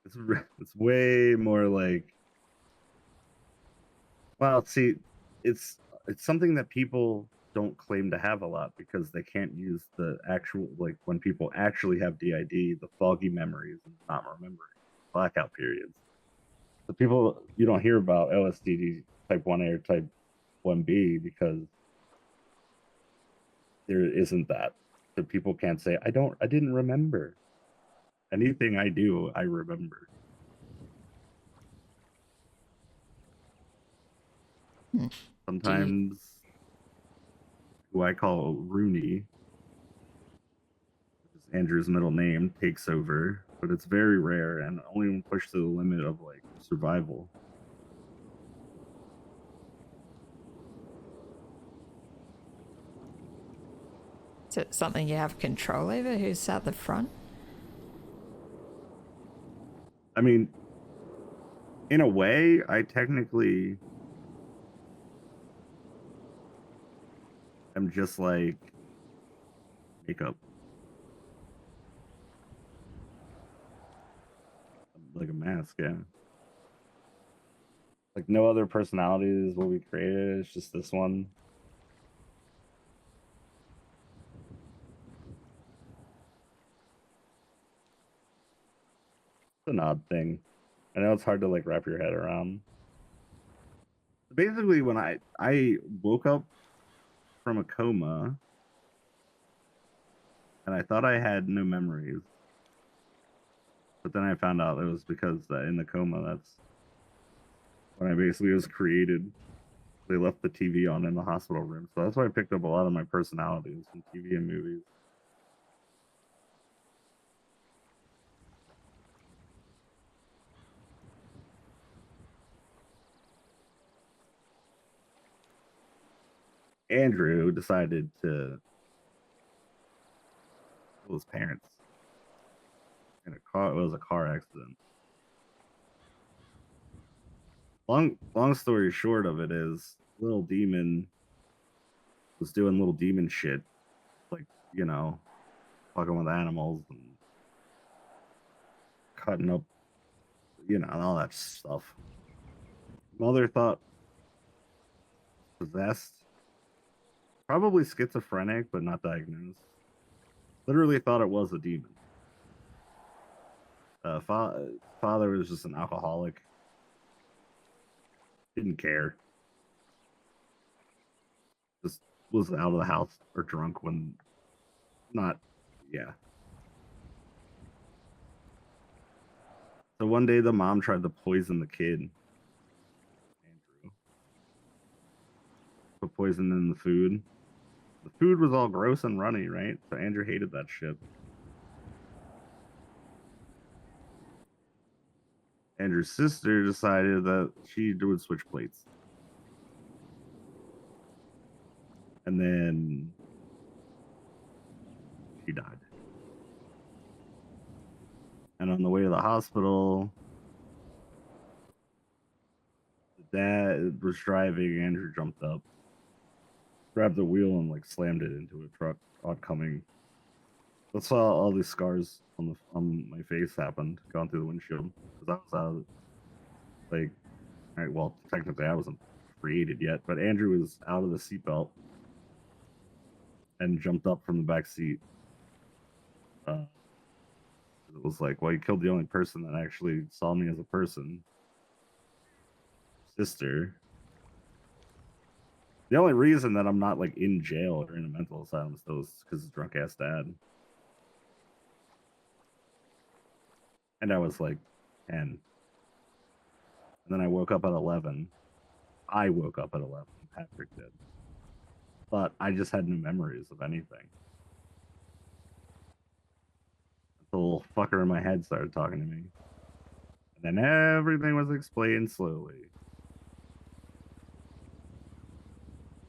It's way more like, well, see, it's something that people don't claim to have a lot because they can't use the actual, like when people actually have DID, the foggy memories and not remembering, blackout periods. The people you don't hear about LSD type 1A or type 1B because there isn't that. So people can't say, I didn't remember. Anything I do, I remember. Sometimes who I call Rooney, which is Andrew's middle name, takes over, but it's very rare and only when pushed to the limit of like survival. Is it something you have control over? Who's at the front? I mean, in a way, I technically am just like makeup. Like a mask, yeah. Like no other personalities will be created, it's just this one. It's an odd thing. I know it's hard to like wrap your head around. Basically, when I woke up from a coma and I thought I had no memories, but then I found out it was because in the coma, that's when I basically was created. They left the TV on in the hospital room, so that's why I picked up a lot of my personalities from TV and movies. Andrew decided to kill his parents in a car. It was a car accident. Long story short of it is, little demon was doing little demon shit, like, you know, fucking with animals and cutting up, you know, and all that stuff. Mother thought possessed, probably schizophrenic, but not diagnosed. Literally thought it was a demon. Father was just an alcoholic. Didn't care. Just was out of the house or drunk when not, yeah. So one day the mom tried to poison the kid, Andrew. Put poison in the food. The food was all gross and runny, right? So Andrew hated that shit. Andrew's sister decided that she would switch plates. And then she died. And on the way to the hospital, the dad was driving. Andrew jumped up, grabbed the wheel, and like slammed it into a truck oncoming. That's how all these scars on my face happened, going through the windshield. Because I was out of, like, all right, well, technically I wasn't created yet, but Andrew was out of the seatbelt and jumped up from the back seat. It was like, well, you killed the only person that actually saw me as a person. Sister. The only reason that I'm not like in jail or in a mental asylum still is because of drunk ass dad. And I was like 10. And then I woke up at 11. I woke up at 11. Patrick did. But I just had no memories of anything. The little fucker in my head started talking to me. And then everything was explained slowly.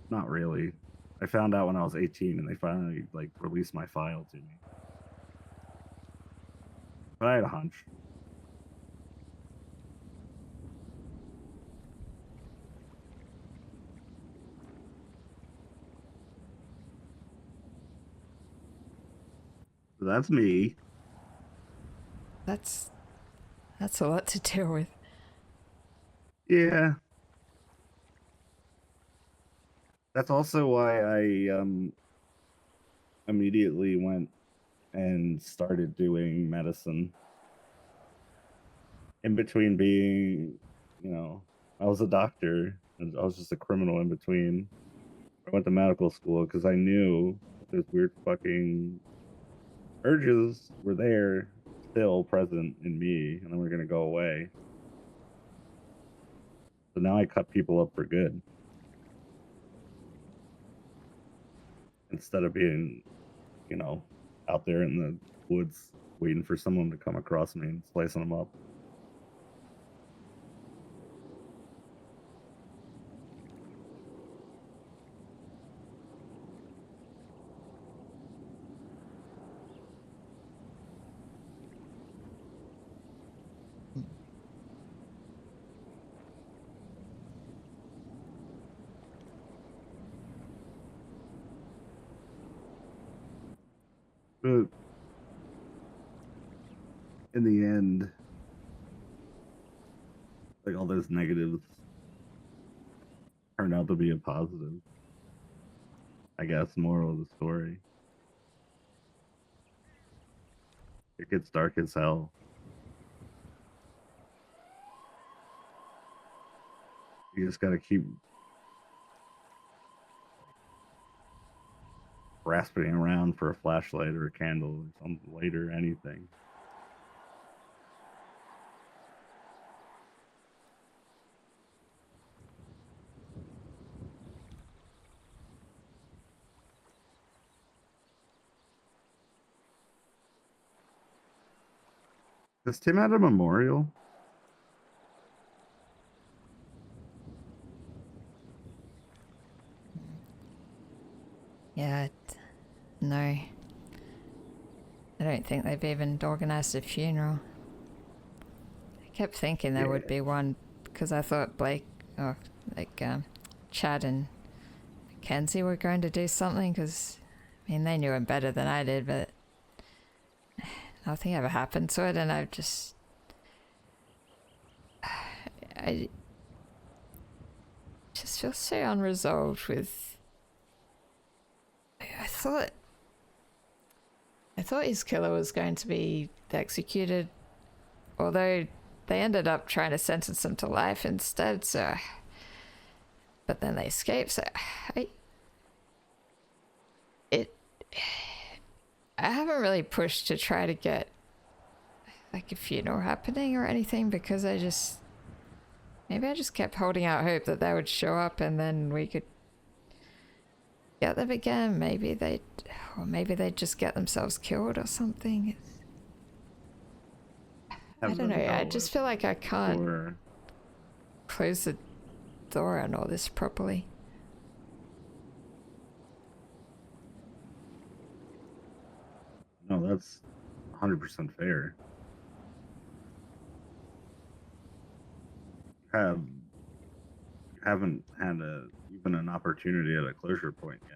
Not really. I found out when I was 18 and they finally like released my file to me. But I had a hunch. So that's me. That's a lot to deal with. Yeah. That's also why I immediately went and started doing medicine. In between being, you know, I was a doctor and I was just a criminal in between. I went to medical school because I knew those weird fucking urges were there, still present in me, and they were gonna go away. So now I cut people up for good. Instead of being, you know, out there in the woods waiting for someone to come across me and slicing them up. But in the end, like all those negatives turned out to be a positive. I guess moral of the story. It gets dark as hell. You just gotta keep grasping around for a flashlight or a candle or some light or anything. Does Tim have a memorial? Yeah, no. I don't think they've even organised a funeral. I kept thinking there would be one because I thought Blake, or Chad and Mackenzie were going to do something because, I mean, they knew him better than I did, but nothing ever happened to it, and I just feel so unresolved with. I thought his killer was going to be executed, although they ended up trying to sentence him to life instead, so. But then they escaped, so I haven't really pushed to try to get like a funeral happening or anything because maybe I just kept holding out hope that they would show up and then we could get them again. Maybe they'd just get themselves killed or something. I don't know. I just feel like I can't close the door on all this properly. No, that's 100% fair. You haven't had even an opportunity at a closure point yet.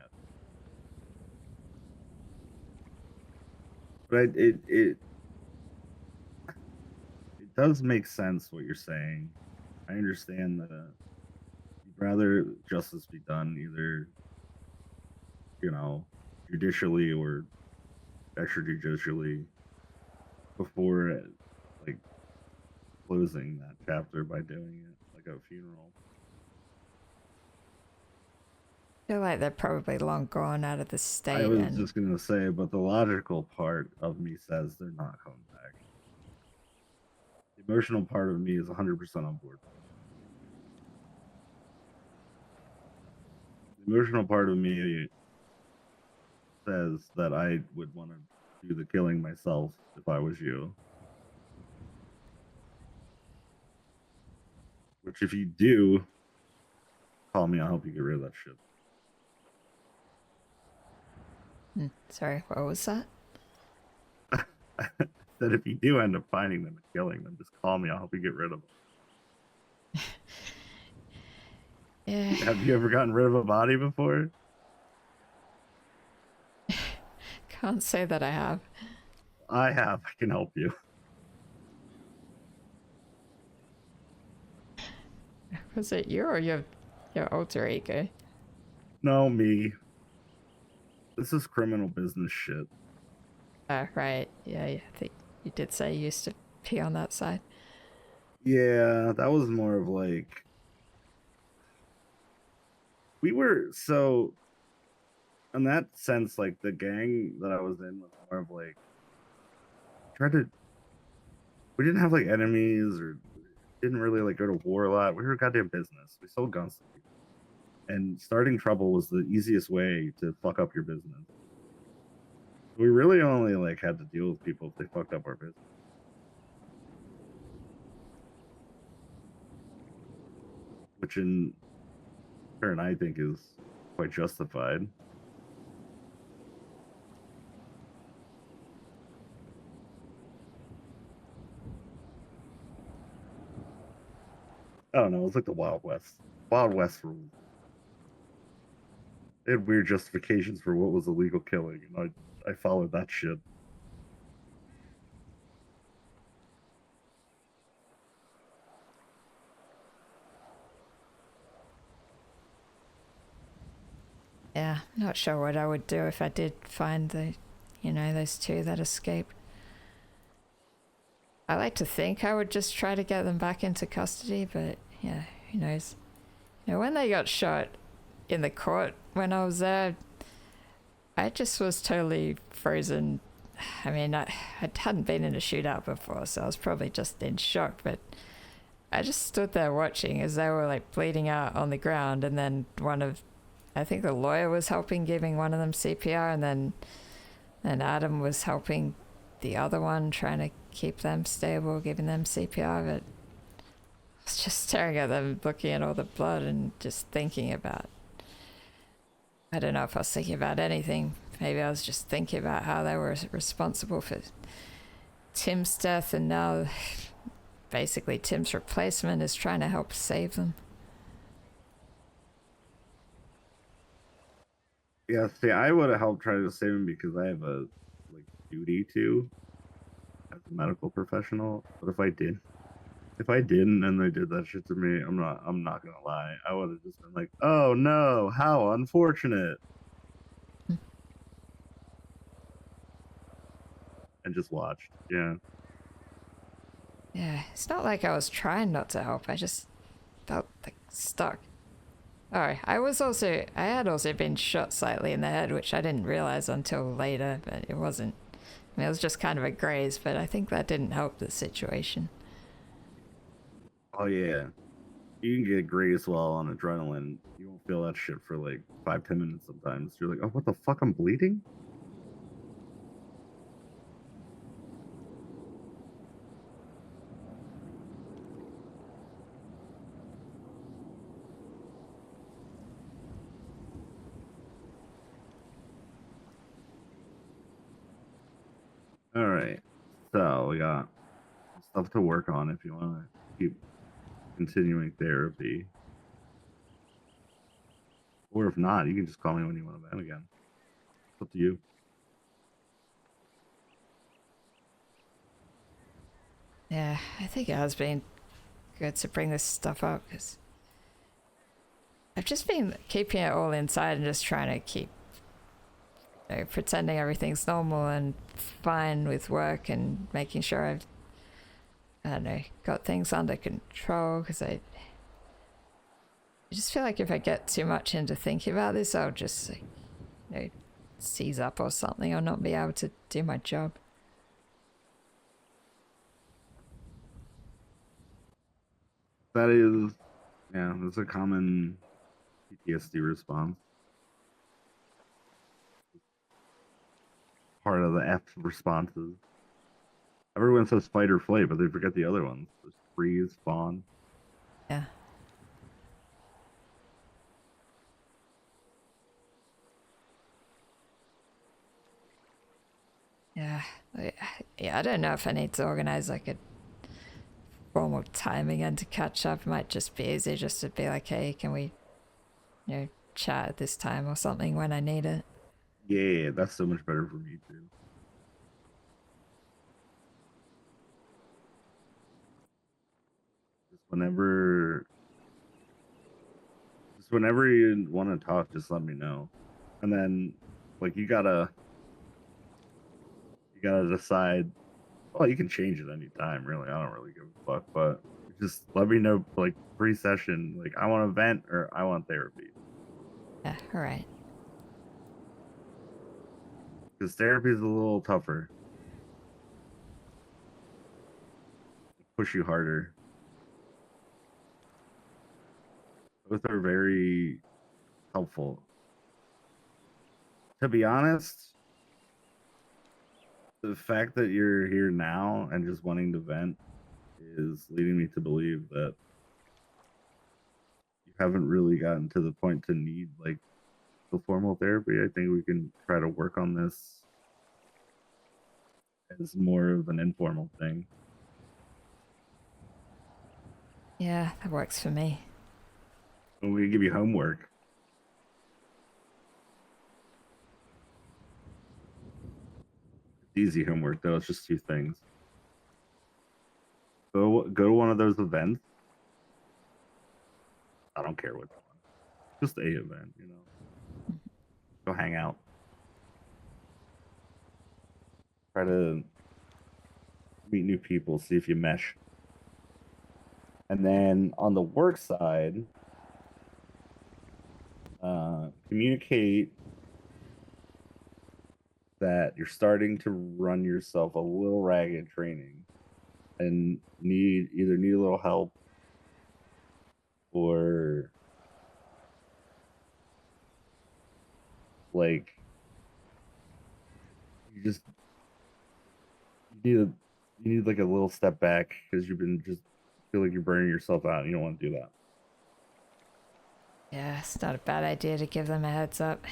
But it does make sense what you're saying. I understand that you'd rather justice be done either, judicially or extrajudicially before like closing that chapter by doing it like a funeral. I feel like they're probably long gone out of the state. I was just gonna say, but the logical part of me says they're not coming back. The emotional part of me is 100% on board. The emotional part of me says that I would want to do the killing myself if I was you. Which, if you do, call me. I'll help you get rid of that shit. Sorry, what was that? That if you do end up finding them and killing them, just call me. I'll help you get rid of them. Yeah. Have you ever gotten rid of a body before? Can't say that I have. I have. I can help you. Was it you or your alter ego? No, me. This is criminal business shit. Right. Yeah, I think you did say you used to pee on that side. Yeah, that was more of like... We were, so... In that sense, like, the gang that I was in was more of like... We didn't have, like, enemies or... Didn't really, like, go to war a lot. We were goddamn business. We sold guns to people. And starting trouble was the easiest way to fuck up your business. We really only like had to deal with people if they fucked up our business. Which in turn I think is quite justified. I don't know, it was like the Wild West. Wild West rules. They had weird justifications for what was illegal killing, and I followed that shit. Yeah, not sure what I would do if I did find those two that escaped. I like to think I would just try to get them back into custody, but yeah, who knows? When they got shot in the court when I was there, I just was totally frozen. I mean, I hadn't been in a shootout before, so I was probably just in shock, but I just stood there watching as they were like bleeding out on the ground, and then I think the lawyer was helping, giving one of them CPR, and then Adam was helping the other one, trying to keep them stable, giving them CPR, but I was just staring at them, looking at all the blood and just thinking about I don't know if I was thinking about anything. Maybe I was just thinking about how they were responsible for Tim's death, and now basically Tim's replacement is trying to help save them. Yeah, see, I would have helped try to save him because I have a duty to as a medical professional. But if I didn't and they did that shit to me, I'm not gonna lie. I would have just been like, oh no, how unfortunate. And just watched. Yeah. Yeah, it's not like I was trying not to help. I just felt like stuck. Alright, I had also been shot slightly in the head, which I didn't realize until later, but it wasn't. I mean, it was just kind of a graze, but I think that didn't help the situation. Oh yeah. You can get grace while on adrenaline. You won't feel that shit for like 5-10 minutes sometimes. You're like, oh, what the fuck? I'm bleeding? All right. So we got stuff to work on if you want to keep continuing therapy. Or if not, you can just call me when you want to vent again. It's up to you. Yeah, I think it has been good to bring this stuff up, because I've just been keeping it all inside and just trying to keep, pretending everything's normal and fine with work and making sure I don't know, got things under control, because I just feel like if I get too much into thinking about this, I'll just, seize up or something, or not be able to do my job. That is, yeah, that's a common PTSD response. Part of the F responses. Everyone says fight or flight, but they forget the other ones. There's freeze, fawn. Yeah. Yeah. Yeah, I don't know if I need to organize like a formal time again to catch up. It might just be easier just to be like, hey, can we, chat at this time or something when I need it. Yeah, that's so much better for me too. Just whenever you want to talk, just let me know. And then you gotta decide. Well, you can change it anytime, really. I don't really give a fuck, but just let me know pre-session, I want to vent or I want therapy. Yeah, all right. Because therapy is a little tougher. Push you harder. Both are very helpful. To be honest, the fact that you're here now and just wanting to vent is leading me to believe that you haven't really gotten to the point to need the formal therapy. I think we can try to work on this as more of an informal thing. Yeah, that works for me. When we give you homework. It's easy homework though, it's just 2 things. Go to one of those events. I don't care which one. Just a event, Go hang out. Try to meet new people, see if you mesh. And then on the work side, communicate that you're starting to run yourself a little ragged training and need a little help or you need a little step back because you've been just feel like you're burning yourself out and you don't want to do that. Yeah, it's not a bad idea to give them a heads up.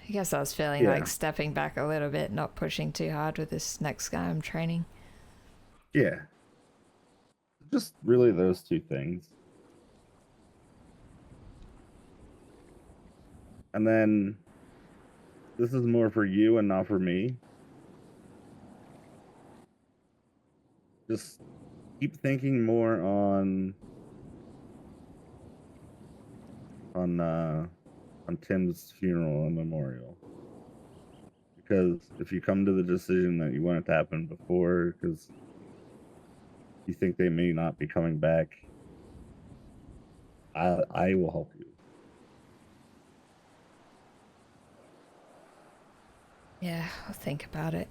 I guess I was feeling Yeah. like stepping back a little bit, not pushing too hard with this next guy I'm training. Yeah. Just really those two things. And then this is more for you and not for me. Just keep thinking more on Tim's funeral and memorial. Because if you come to the decision that you want it to happen before, because you think they may not be coming back, I will help you. Yeah, I'll think about it.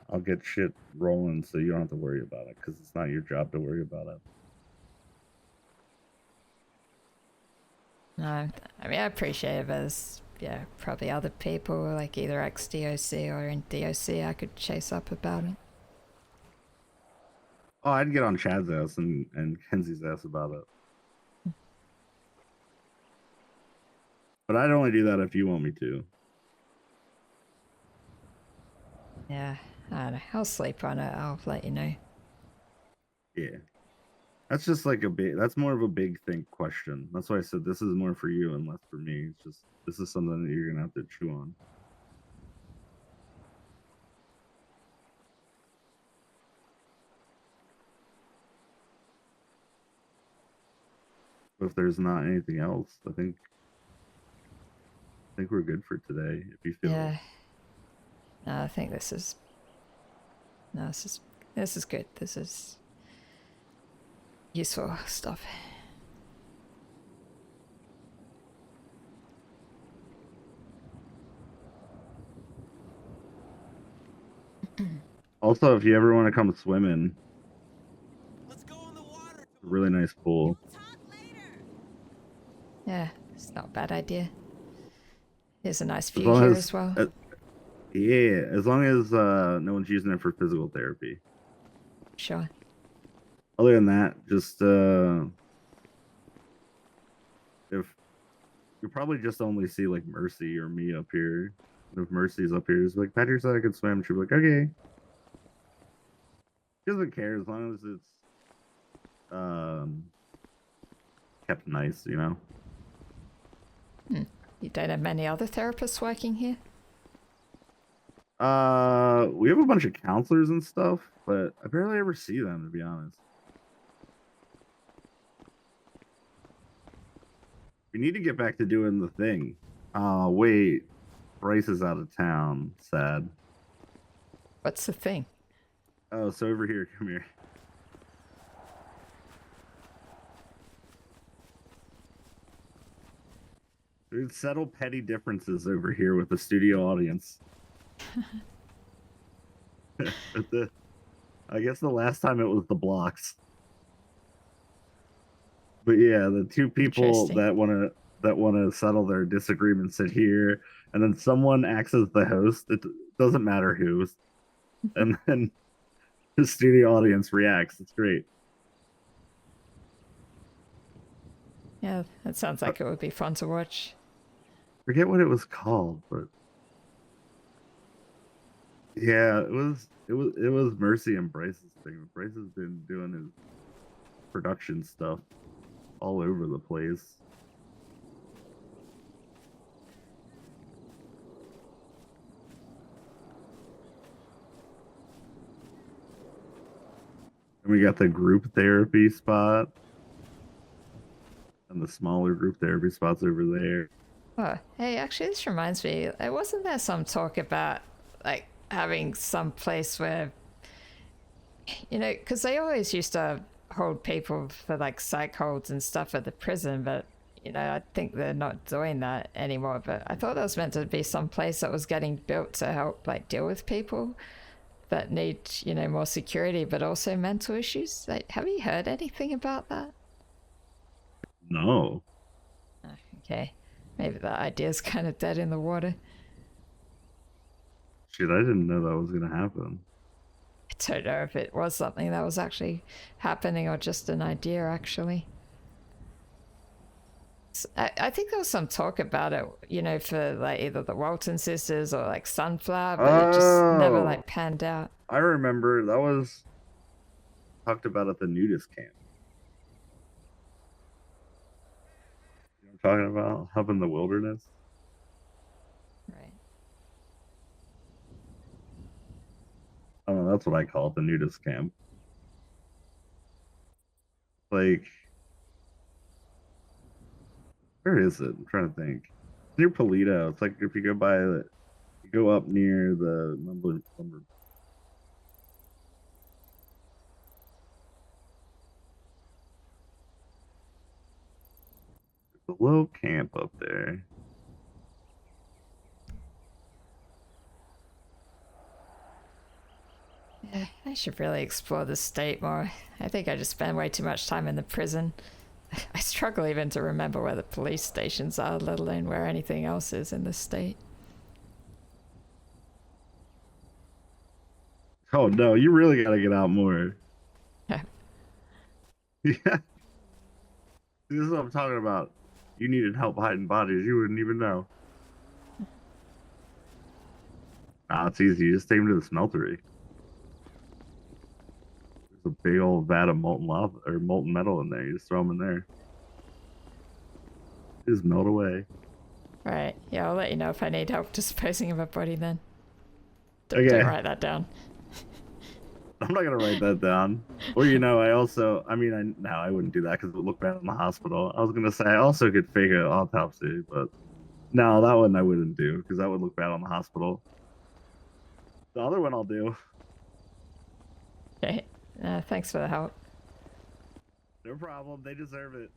I'll get shit rolling so you don't have to worry about it, because it's not your job to worry about it. No, I mean, I appreciate it, but there's, yeah, probably other people, like either ex-DOC or in DOC I could chase up about it. Oh, I'd get on Chad's ass and Kenzie's ass about it. But I'd only do that if you want me to. Yeah, I don't know. I'll sleep on it. I'll let you know. Yeah. That's just like that's more of a big think question. That's why I said this is more for you and less for me. It's just, this is something that you're going to have to chew on. If there's not anything else, I think we're good for today. If you feel Yeah. No, I think this is. No, this is good. This is useful stuff. Also, if you ever want to come swimming, let's go in the water. It's a really nice pool. Yeah, it's not a bad idea. There's a nice As view long here as- as well. Yeah, as long as no one's using it for physical therapy. Sure. Other than that, just if you probably just only see like Mercy or me up here. If Mercy's up here, it's like, Patrick said I could swim. She'll be like, okay. She doesn't care as long as it's kept nice, you know. You don't have many other therapists working here? We have a bunch of counselors and stuff, but I barely ever see them, to be honest. We need to get back to doing the thing. Oh, wait. Bryce is out of town. Sad. What's the thing? Oh, so over here. Come here. Dude, settle petty differences over here with the studio audience. I guess the last time it was the blocks. But yeah, the two people that want to settle their disagreements sit here, and then someone acts as the host. It doesn't matter who, and then the studio audience reacts. It's great. Yeah, that sounds like it would be fun to watch. Forget what it was called, but yeah, it was Mercy and Bryce's thing. Bryce has been doing his production stuff all over the place. And we got the group therapy spot and the smaller group therapy spots over there. Oh, hey, actually, this reminds me. Wasn't there some talk about like having some place where, you know, because they always used to hold people for like psych holds and stuff at the prison, but you know, I think they're not doing that anymore. But I thought that was meant to be some place that was getting built to help like deal with people that need, you know, more security, but also mental issues. Like, have you heard anything about that? No. Okay, maybe that idea's kind of dead in the water. Shit, I didn't know that was gonna happen. I don't know if it was something that was actually happening or just an idea, actually. I think there was some talk about it, you know, for like either the Walton sisters or like Sunflower, but it just never Oh. like panned out. I remember that was talked about at the nudist camp. You know what I'm talking about? Up in the wilderness. Right. I don't know, that's what I call it, the nudist camp. Like, where is it? I'm trying to think. Near Polito. It's like if you go by the, you go up near the lumber. There's a little camp up there. Yeah, I should really explore the state more. I think I just spend way too much time in the prison. I struggle even to remember where the police stations are, let alone where anything else is in the state. Oh no, you really gotta get out more. Yeah. Yeah. This is what I'm talking about. You needed help hiding bodies, you wouldn't even know. Ah, it's easy. You just take them to the smeltery. There's a big old vat of molten lava or molten metal in there. You just throw them in there. They just melt away. Right. Yeah, I'll let you know if I need help disposing of a body then. Okay. Don't write that down. I'm not gonna write that down. Or you know, I wouldn't do that because it would look bad in the hospital. I was gonna say I also could fake an autopsy, but no, that one I wouldn't do because that would look bad on the hospital. The other one I'll do. Okay. Thanks for the help. No problem. They deserve it.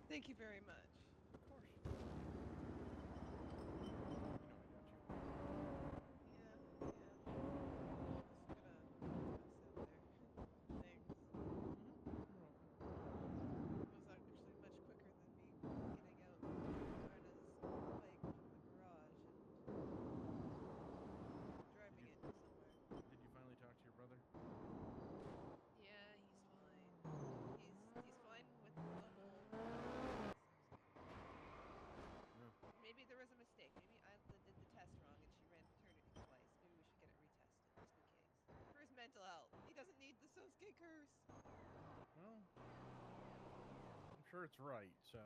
Thank you very much. Of course. You know I got you. Yeah. Just gonna sit there. Thanks. You're welcome. It was actually much quicker than me getting out Lorna's bike from the garage and driving it somewhere. Did you finally talk to your brother? Yeah, he's fine. He's fine with the whole. No. Maybe there was a mistake. Maybe Isla did the test wrong and she ran paternity twice. Maybe we should get it retested just in case. For his mental health. He doesn't need the Sosuke curse. Well, I'm sure it's right, so.